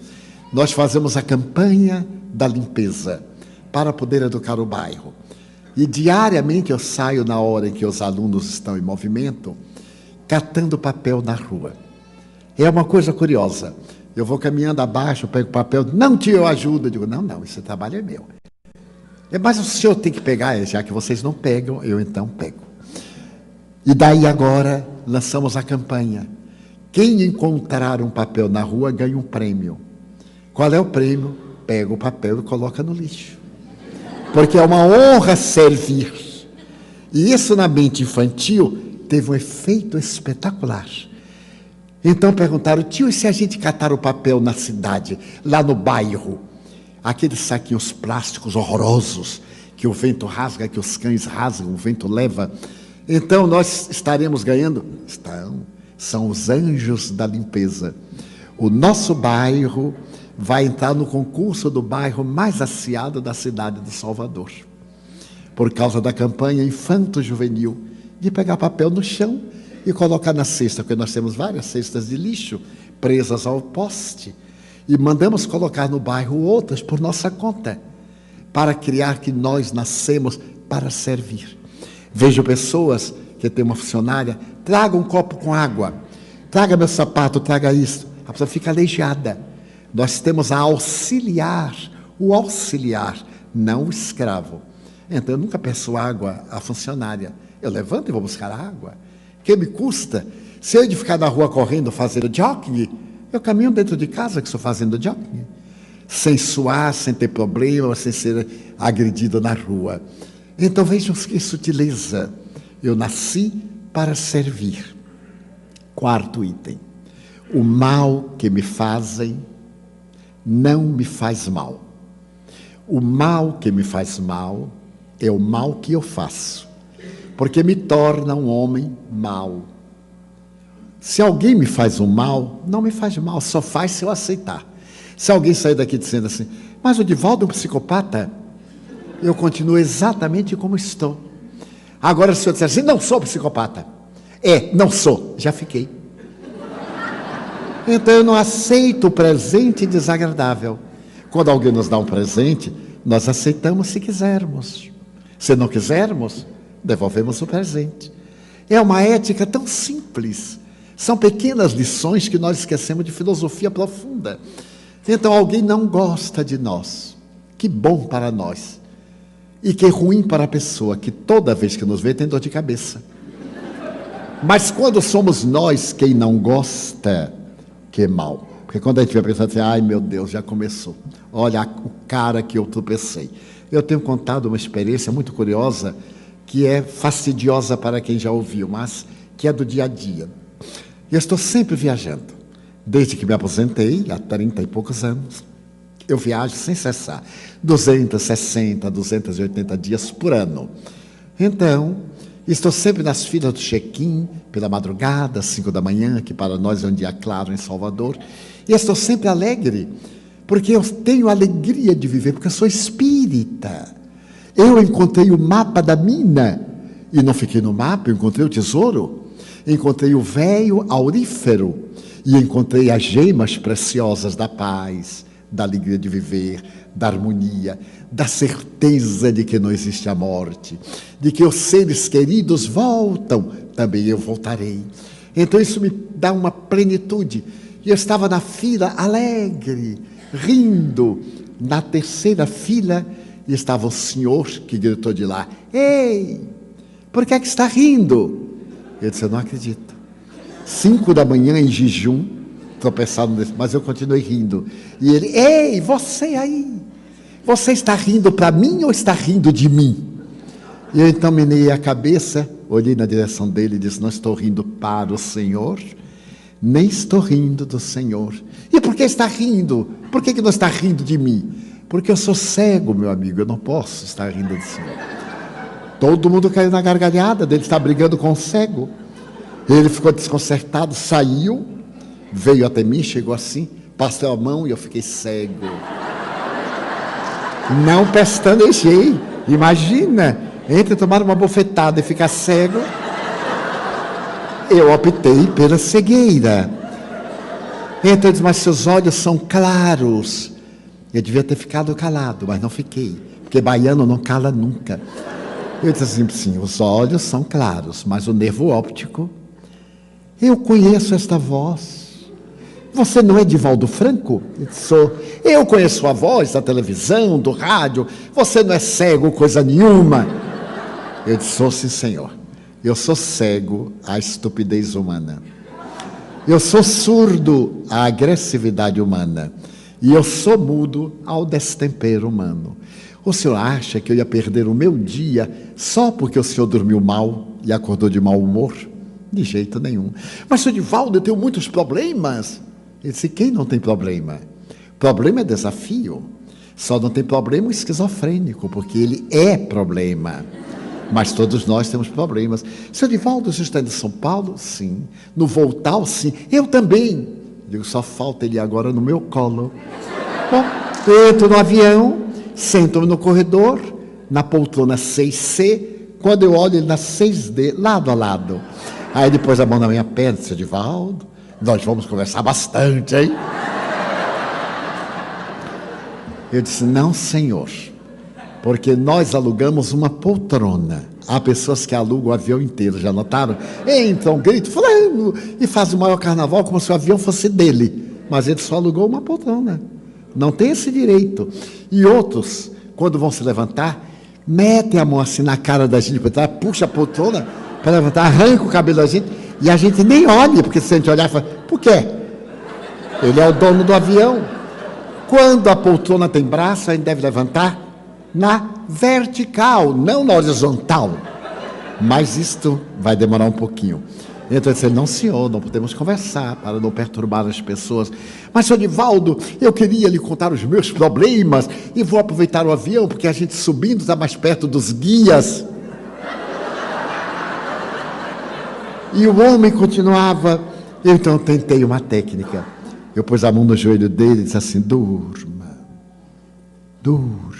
nós fazemos a campanha da limpeza para poder educar o bairro. E diariamente eu saio na hora em que os alunos estão em movimento, catando papel na rua. É uma coisa curiosa. Eu vou caminhando abaixo, pego papel, não tio, eu ajudo. Eu digo, não, esse trabalho é meu. Mas o senhor tem que pegar, já que vocês não pegam, eu então pego. E daí agora lançamos a campanha. Quem encontrar um papel na rua ganha um prêmio. Qual é o prêmio? Pega o papel e coloca no lixo. Porque é uma honra servir. E isso na mente infantil teve um efeito espetacular. Então perguntaram, tio, e se a gente catar o papel na cidade, lá no bairro? Aqueles saquinhos plásticos horrorosos, que o vento rasga, que os cães rasgam, o vento leva. Então nós estaremos ganhando? São os anjos da limpeza. O nosso bairro vai entrar no concurso do bairro mais asseado da cidade de Salvador, por causa da campanha infanto-juvenil, de pegar papel no chão e colocar na cesta, porque nós temos várias cestas de lixo, presas ao poste, e mandamos colocar no bairro outras por nossa conta, para criar que nós nascemos para servir. Vejo pessoas que tem uma funcionária, traga um copo com água, traga meu sapato, traga isso. A pessoa fica aleijada. Nós temos a auxiliar, o auxiliar, não o escravo. Então eu nunca peço água à funcionária. Eu levanto e vou buscar água. Que me custa? Se eu de ficar na rua correndo, fazendo jogging, eu caminho dentro de casa que estou fazendo jogging. Sem suar, sem ter problema, sem ser agredido na rua. Então vejam que sutileza. Eu nasci para servir. Quarto item. O mal que me fazem não me faz mal. O mal que me faz mal é o mal que eu faço, porque me torna um homem mau. Se alguém me faz um mal, não me faz mal, só faz se eu aceitar. Se alguém sair daqui dizendo assim, mas o Divaldo é um psicopata, eu continuo exatamente como estou. Agora, se eu disser assim, não sou psicopata, não sou, já fiquei. Então eu não aceito o presente desagradável. Quando alguém nos dá um presente, nós aceitamos se quisermos. Se não quisermos, devolvemos o presente. É uma ética tão simples. São pequenas lições que nós esquecemos de filosofia profunda. Então alguém não gosta de nós. Que bom para nós. E que ruim para a pessoa, que toda vez que nos vê tem dor de cabeça. Mas quando somos nós quem não gosta, que mal. Porque quando a gente vai pensar assim, ai meu Deus, já começou. Olha o cara que eu tropecei. Eu tenho contado uma experiência muito curiosa, que é fastidiosa para quem já ouviu, mas que é do dia a dia. Eu estou sempre viajando. Desde que me aposentei, há 30 e poucos anos, eu viajo sem cessar. 260, 280 dias por ano. Então, estou sempre nas filas do check-in, pela madrugada, às 5 da manhã, que para nós é um dia claro em Salvador. E estou sempre alegre, porque eu tenho alegria de viver, porque eu sou espírita. Eu encontrei o mapa da mina, e não fiquei no mapa, eu encontrei o tesouro, encontrei o véio aurífero, e encontrei as gemas preciosas da paz, da alegria de viver, da harmonia, da certeza de que não existe a morte, de que os seres queridos voltam, também eu voltarei. Então isso me dá uma plenitude. E eu estava na fila alegre, rindo. Na terceira fila estava o senhor que gritou de lá, ei, por que é que está rindo? Eu disse, eu não acredito. 5 da manhã em jejum, tropeçado nesse, mas eu continuei rindo. E ele, ei, você aí, você está rindo para mim ou está rindo de mim? E eu então meneei a cabeça, olhei na direção dele e disse, não estou rindo para o Senhor, nem estou rindo do Senhor. E por que está rindo? Por que não está rindo de mim? Porque eu sou cego, meu amigo, eu não posso estar rindo do Senhor. Todo mundo caiu na gargalhada dele, está brigando com o cego. Ele ficou desconcertado, saiu, veio até mim, chegou assim, passou a mão e eu fiquei cego. Não pestanejei. Imagina, entre tomar uma bofetada e ficar cego, eu optei pela cegueira. Então eu disse, mas seus olhos são claros. Eu devia ter ficado calado, mas não fiquei, porque baiano não cala nunca. Eu disse assim, sim, os olhos são claros, mas o nervo óptico, eu conheço esta voz. Você não é Divaldo Franco? Eu disse, sou. Eu conheço a voz da televisão, do rádio. Você não é cego, coisa nenhuma. Eu disse, sou sim, senhor. Eu sou cego à estupidez humana. Eu sou surdo à agressividade humana. E eu sou mudo ao destempero humano. O senhor acha que eu ia perder o meu dia só porque o senhor dormiu mal e acordou de mau humor? De jeito nenhum. Mas, senhor Divaldo, eu tenho muitos problemas. Ele disse, quem não tem problema? Problema é desafio. Só não tem problema o esquizofrênico, porque ele é problema. Mas todos nós temos problemas. Senhor Divaldo, você está em São Paulo? Sim. No Voltal? Sim. Eu também. Eu digo, só falta ele agora no meu colo. Bom, entro no avião, sento-me no corredor, na poltrona 6C, quando eu olho ele na 6D, lado a lado. Aí ele pôs a mão na minha perna, disse, Divaldo, Nós vamos conversar bastante, hein? Eu disse, não, senhor, porque nós alugamos uma poltrona. Há pessoas que alugam o avião inteiro, já notaram? Então, grito, fulano, e faz o maior carnaval como se o avião fosse dele. Mas ele só alugou uma poltrona. Não tem esse direito. E outros, quando vão se levantar, metem a mão assim na cara da gente, puxa a poltrona para levantar, arranca o cabelo da gente, e a gente nem olha, porque se a gente olhar, fala, por quê? Ele é o dono do avião. Quando a poltrona tem braço, a gente deve levantar na vertical, não na horizontal. Mas isto vai demorar um pouquinho. Então eu disse, não senhor, não podemos conversar para não perturbar as pessoas. Mas, senhor Nivaldo, eu queria lhe contar os meus problemas e vou aproveitar o avião, porque a gente subindo está mais perto dos guias. E o homem continuava. Então eu tentei uma técnica. Eu pus a mão no joelho dele e disse assim, durma, durma.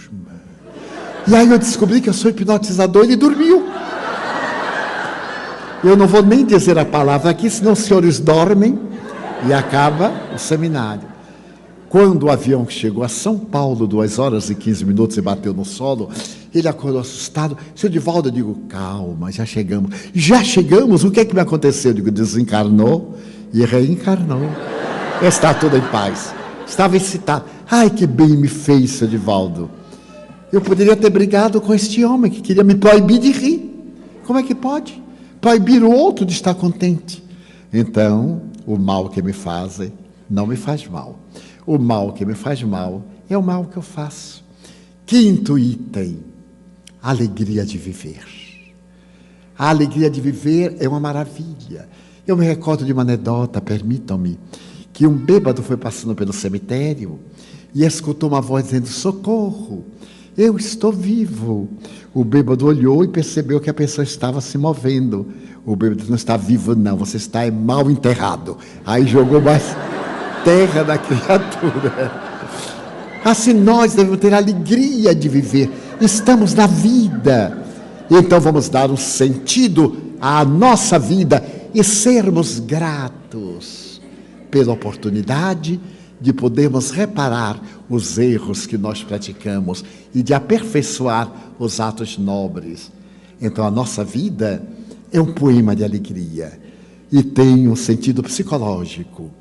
E aí eu descobri que eu sou hipnotizador e ele dormiu. Eu não vou nem dizer a palavra aqui, senão os senhores dormem e acaba o seminário. Quando o avião chegou a São Paulo, 2 horas e 15 minutos, e bateu no solo, ele acordou assustado. Senhor Divaldo, eu digo, calma, já chegamos. Já chegamos? O que é que me aconteceu? Eu digo, desencarnou e reencarnou. Está tudo em paz. Estava excitado. Ai, que bem me fez, senhor Divaldo. Eu poderia ter brigado com este homem que queria me proibir de rir. Como é que pode? Proibir o outro de estar contente. Então, o mal que me fazem não me faz mal. O mal que me faz mal é o mal que eu faço. Quinto item, a alegria de viver. A alegria de viver é uma maravilha. Eu me recordo de uma anedota, permitam-me, que um bêbado foi passando pelo cemitério e escutou uma voz dizendo, socorro, eu estou vivo. O bêbado olhou e percebeu que a pessoa estava se movendo. O bêbado disse, não está vivo não, você está mal enterrado. Aí jogou mais terra na criatura. Assim nós devemos ter a alegria de viver. Estamos na vida. Então vamos dar um sentido à nossa vida e sermos gratos pela oportunidade de podermos reparar os erros que nós praticamos e de aperfeiçoar os atos nobres. Então a nossa vida é um poema de alegria e tem um sentido psicológico.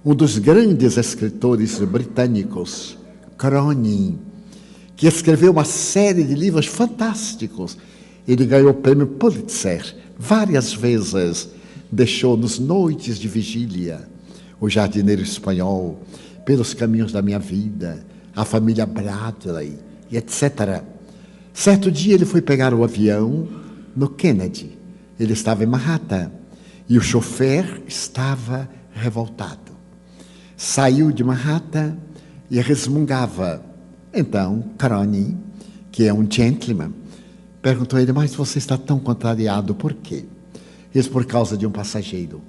Um dos grandes escritores britânicos, Cronin, que escreveu uma série de livros fantásticos, ele ganhou o prêmio Pulitzer várias vezes, deixou-nos noites de vigília, O Jardineiro Espanhol, Pelos Caminhos da Minha Vida, A Família Bradley, etc. Certo dia ele foi pegar o avião no Kennedy. Ele estava em Manhattan e o chofer estava revoltado. Saiu de Manhattan e resmungava. Então, Cronin, que é um gentleman, perguntou a ele, mas você está tão contrariado, por quê? Ele disse, por causa de um passageiro,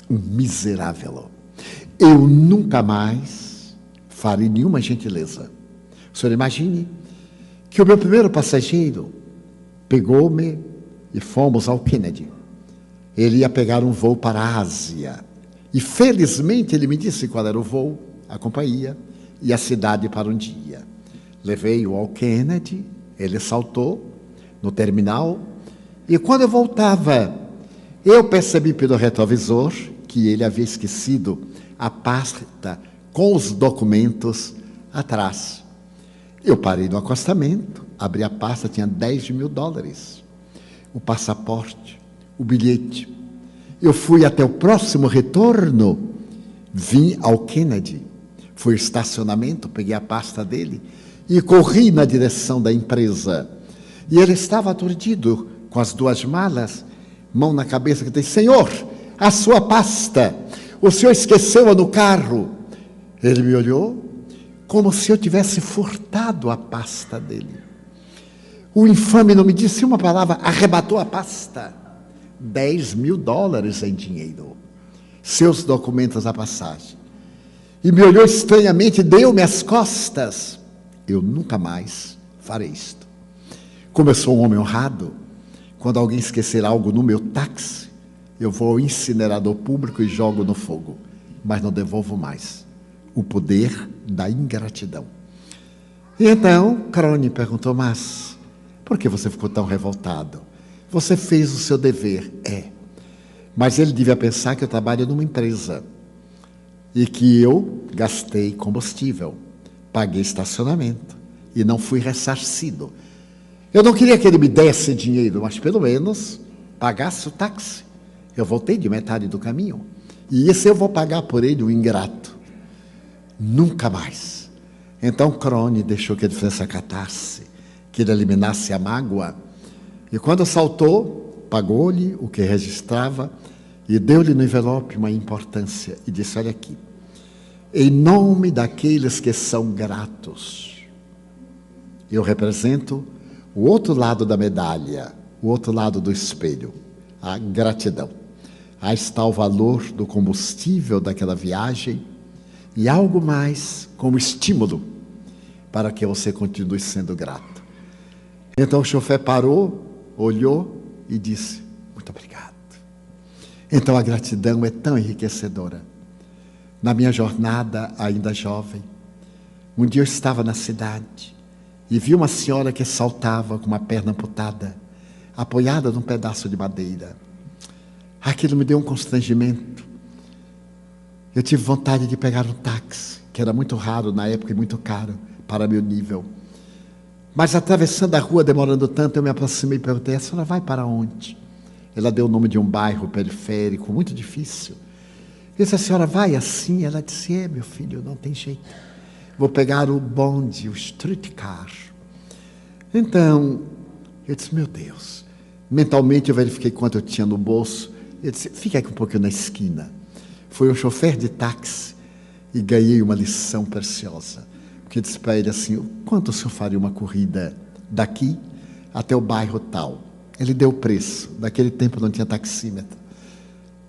um miserável. Eu nunca mais farei nenhuma gentileza. O senhor imagine que o meu primeiro passageiro pegou-me e fomos ao Kennedy. Ele ia pegar um voo para a Ásia. E felizmente ele me disse qual era o voo, a companhia e a cidade para um dia. Levei-o ao Kennedy, ele saltou no terminal e quando eu voltava, eu percebi pelo retrovisor que ele havia esquecido a pasta com os documentos atrás. Eu parei no acostamento, abri a pasta, tinha $10.000, o passaporte, o bilhete. Eu fui até o próximo retorno, vim ao Kennedy, fui ao estacionamento, peguei a pasta dele e corri na direção da empresa. E ele estava aturdido com as 2 malas, mão na cabeça, que disse, senhor, a sua pasta, o senhor esqueceu-a no carro. Ele me olhou como se eu tivesse furtado a pasta dele. O infame não me disse uma palavra, arrebatou a pasta. $10.000 em dinheiro. Seus documentos à passagem. E me olhou estranhamente, deu-me as costas. Eu nunca mais farei isto. Como eu sou um homem honrado, quando alguém esquecer algo no meu táxi, eu vou ao incinerador público e jogo no fogo. mas não devolvo mais. O poder da ingratidão. E então, Crone perguntou, mas por que você ficou tão revoltado? Você fez o seu dever. Mas ele devia pensar que eu trabalho numa empresa e que eu gastei combustível, paguei estacionamento e não fui ressarcido. Eu não queria que ele me desse dinheiro, mas pelo menos pagasse o táxi. Eu voltei de metade do caminho. E esse eu vou pagar por ele, o ingrato. Nunca mais. Então Crone deixou que ele fizesse a catarse, que ele eliminasse a mágoa. E quando saltou, pagou-lhe o que registrava e deu-lhe no envelope uma importância. E disse, olha aqui, em nome daqueles que são gratos, eu represento o outro lado da medalha, o outro lado do espelho, a gratidão. Aí está o valor do combustível daquela viagem e algo mais como estímulo para que você continue sendo grato. Então o chofer parou, olhou e disse, muito obrigado. Então a gratidão é tão enriquecedora. Na minha jornada, ainda jovem, um dia eu estava na cidade e vi uma senhora que saltava com uma perna amputada, apoiada num pedaço de madeira. Aquilo me deu um constrangimento. Eu tive vontade de pegar um táxi, que era muito raro na época e muito caro para meu nível. Mas atravessando a rua, demorando tanto, eu me aproximei e perguntei, a senhora vai para onde? Ela deu o nome de um bairro periférico, muito difícil. Eu disse, a senhora vai assim? Ela disse, meu filho, não tem jeito. Vou pegar o bonde, o streetcar. Então, eu disse, meu Deus. Mentalmente eu verifiquei quanto eu tinha no bolso. Eu disse, fica aqui um pouquinho na esquina. Fui um chofer de táxi e ganhei uma lição preciosa. Porque eu disse para ele assim, quanto o senhor faria uma corrida daqui até o bairro tal? Ele deu o preço. Naquele tempo não tinha taxímetro.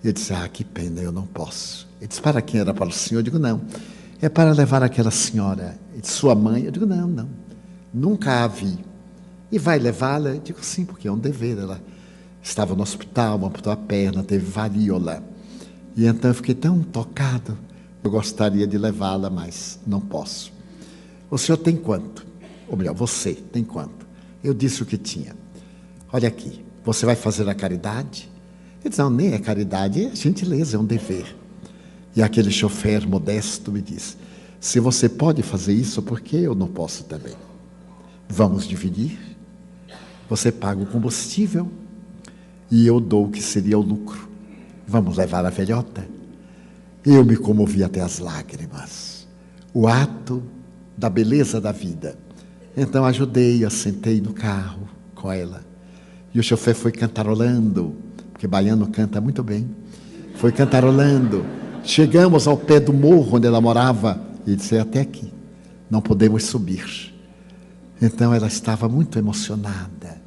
Eu disse, que pena, eu não posso. Ele disse, para quem era para o senhor? Eu digo, não, é para levar aquela senhora. Ele disse, sua mãe? Eu digo, não, nunca a vi. E vai levá-la? Eu digo, sim, porque é um dever. Ela estava no hospital, amputou a perna, teve varíola. E então eu fiquei tão tocado, eu gostaria de levá-la, mas não posso. O senhor tem quanto? Ou melhor, você tem quanto? Eu disse o que tinha. Olha aqui, você vai fazer a caridade? Ele disse, não, nem é caridade, é gentileza, é um dever. E aquele chofer modesto me disse, se você pode fazer isso, por que eu não posso também? Vamos dividir? Você paga o combustível e eu dou o que seria o lucro. Vamos levar a velhota? Eu me comovi até as lágrimas. O ato da beleza da vida. Então ajudei-a, sentei no carro com ela. E o chofer foi cantarolando, porque baiano canta muito bem. Foi cantarolando. Chegamos ao pé do morro onde ela morava e disse, até aqui, não podemos subir. Então ela estava muito emocionada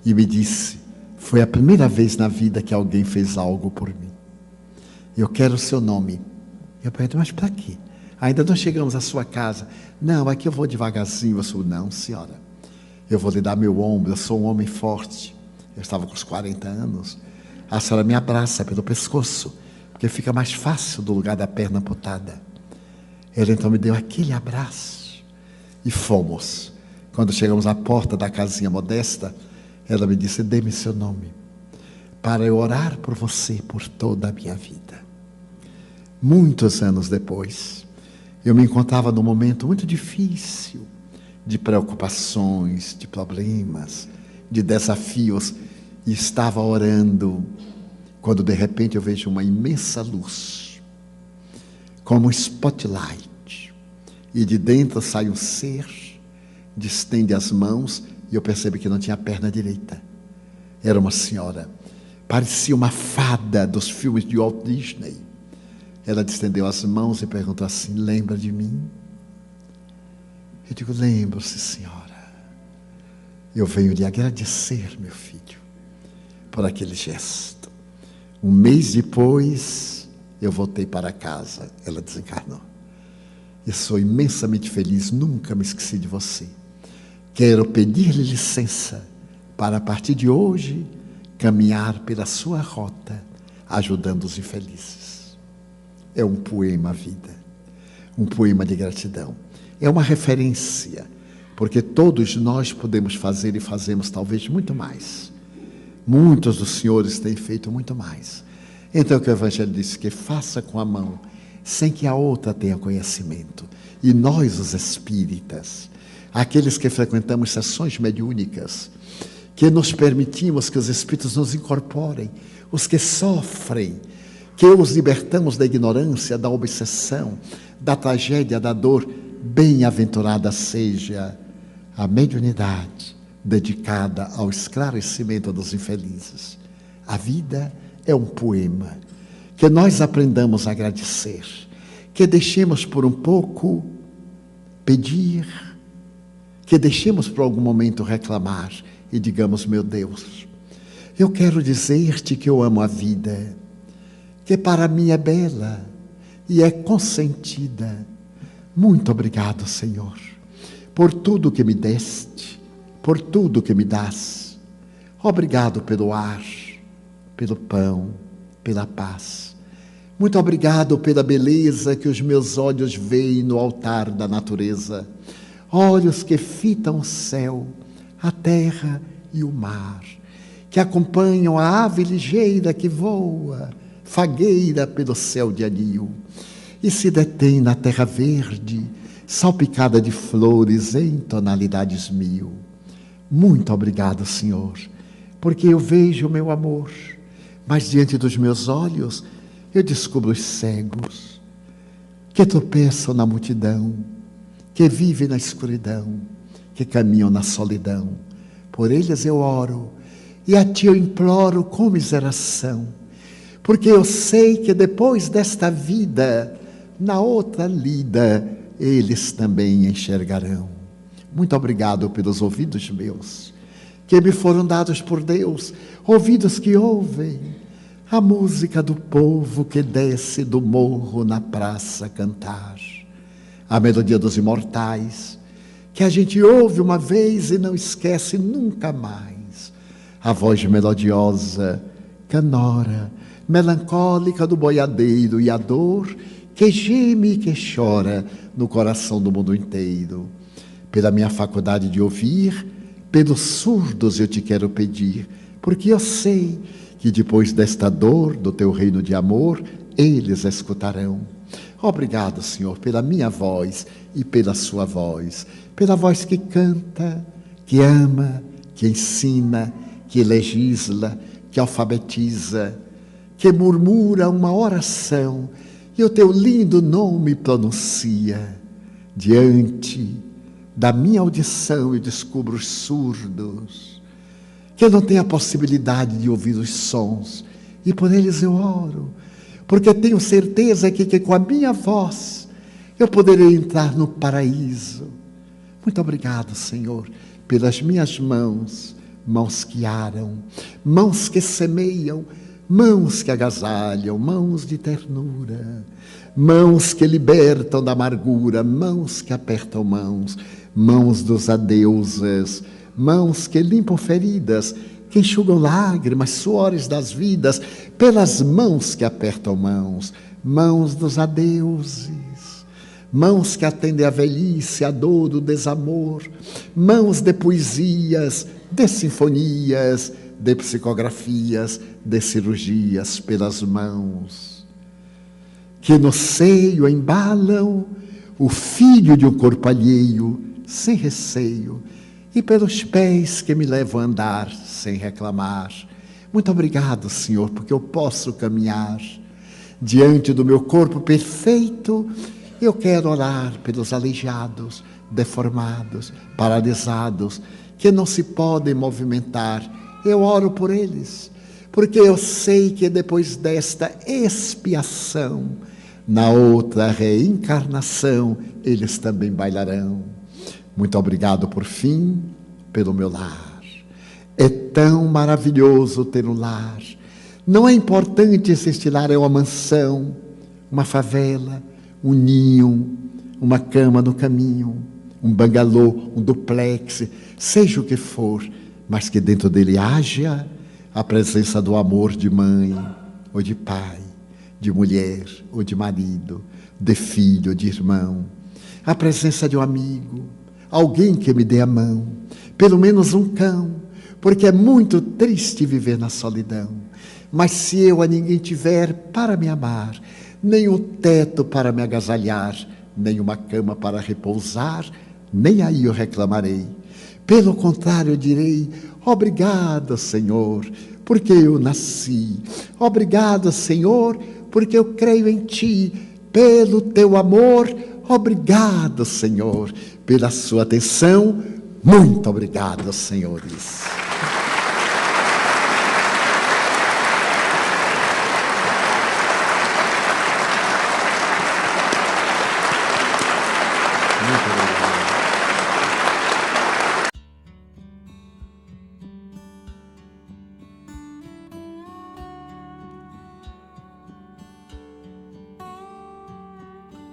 e me disse, foi a primeira vez na vida que alguém fez algo por mim. Eu quero o seu nome. Eu perguntei, mas para quê? Ainda não chegamos à sua casa. Não, aqui eu vou devagarzinho. Eu sou, não, senhora, eu vou lhe dar meu ombro, eu sou um homem forte. Eu estava com os 40 anos. A senhora me abraça pelo pescoço, porque fica mais fácil do lugar da perna amputada. Ela então me deu aquele abraço e fomos. Quando chegamos à porta da casinha modesta, ela me disse, dê-me seu nome, para eu orar por você por toda a minha vida. Muitos anos depois, eu me encontrava num momento muito difícil, de preocupações, de problemas, de desafios, e estava orando, quando de repente eu vejo uma imensa luz, como um spotlight, e de dentro sai um ser, distende as mãos, e eu percebi que não tinha a perna direita. Era uma senhora, parecia uma fada dos filmes de Walt Disney. Ela distendeu as mãos e perguntou assim, lembra de mim? Eu digo, lembro-se, senhora. Eu venho lhe agradecer, meu filho, por aquele gesto. Um mês depois, eu voltei para casa. Ela desencarnou. E sou imensamente feliz, nunca me esqueci de você. Quero pedir-lhe licença para, a partir de hoje, caminhar pela sua rota, ajudando os infelizes. é um poema à vida, um poema de gratidão. É uma referência, porque todos nós podemos fazer e fazemos talvez muito mais. Muitos dos senhores têm feito muito mais. Então, o que o Evangelho diz, que faça com a mão, sem que a outra tenha conhecimento. E nós, os espíritas, aqueles que frequentamos sessões mediúnicas, que nos permitimos que os espíritos nos incorporem, os que sofrem, que os libertamos da ignorância, da obsessão, da tragédia, da dor, bem-aventurada seja a mediunidade dedicada ao esclarecimento dos infelizes. A vida é um poema, que nós aprendamos a agradecer, que deixemos por um pouco pedir, que deixemos por algum momento reclamar e digamos: meu Deus, eu quero dizer-te que eu amo a vida, que para mim é bela e é consentida. Muito obrigado, Senhor, por tudo que me deste, por tudo que me dás. Obrigado pelo ar, pelo pão, pela paz. Muito obrigado pela beleza que os meus olhos veem no altar da natureza. Olhos que fitam o céu, a terra e o mar, que acompanham a ave ligeira que voa, fagueira pelo céu de anil, e se detém na terra verde, salpicada de flores em tonalidades mil. Muito obrigado, Senhor, porque eu vejo o meu amor, mas diante dos meus olhos eu descubro os cegos, que tropeçam na multidão, que vivem na escuridão, que caminham na solidão. Por eles eu oro, e a Ti eu imploro com miseração, porque eu sei que depois desta vida, na outra lida, eles também enxergarão. Muito obrigado pelos ouvidos meus, que me foram dados por Deus, ouvidos que ouvem a música do povo que desce do morro na praça cantar, a melodia dos imortais, que a gente ouve uma vez e não esquece nunca mais, a voz melodiosa, canora, melancólica do boiadeiro, e a dor que geme e que chora no coração do mundo inteiro. Pela minha faculdade de ouvir, pelos surdos eu te quero pedir, porque eu sei que depois desta dor do teu reino de amor, eles escutarão. Obrigado, Senhor, pela minha voz e pela sua voz, pela voz que canta, que ama, que ensina, que legisla, que alfabetiza, que murmura uma oração e o teu lindo nome pronuncia. Diante da minha audição eu descubro os surdos, que eu não tenho a possibilidade de ouvir os sons, e por eles eu oro, porque tenho certeza que com a minha voz eu poderei entrar no paraíso. Muito obrigado, Senhor, pelas minhas mãos, mãos que aram, mãos que semeiam, mãos que agasalham, mãos de ternura, mãos que libertam da amargura, mãos que apertam mãos, mãos dos adeuses, mãos que limpam feridas, que enxugam lágrimas, suores das vidas, pelas mãos que apertam mãos, mãos dos adeuses, mãos que atendem a velhice, a dor, o desamor, mãos de poesias, de sinfonias, de psicografias, de cirurgias, pelas mãos que no seio embalam o filho de um corpo alheio, sem receio, e pelos pés que me levam a andar sem reclamar. Muito obrigado, Senhor, porque eu posso caminhar diante do meu corpo perfeito. Eu quero orar pelos aleijados, deformados, paralisados, que não se podem movimentar. Eu oro por eles, porque eu sei que depois desta expiação, na outra reencarnação, eles também bailarão. Muito obrigado, por fim, pelo meu lar. É tão maravilhoso ter um lar. Não é importante se este lar é uma mansão, uma favela, um ninho, uma cama no caminho, um bangalô, um duplex, seja o que for, mas que dentro dele haja a presença do amor de mãe ou de pai, de mulher ou de marido, de filho ou de irmão, a presença de um amigo, alguém que me dê a mão, pelo menos um cão, porque é muito triste viver na solidão. Mas se eu a ninguém tiver para me amar, nem um teto para me agasalhar, nem uma cama para repousar, nem aí eu reclamarei. Pelo contrário, eu direi: obrigado, Senhor, porque eu nasci. Obrigado, Senhor, porque eu creio em Ti. Pelo Teu amor, obrigado, Senhor. Pela sua atenção, muito obrigado, senhores.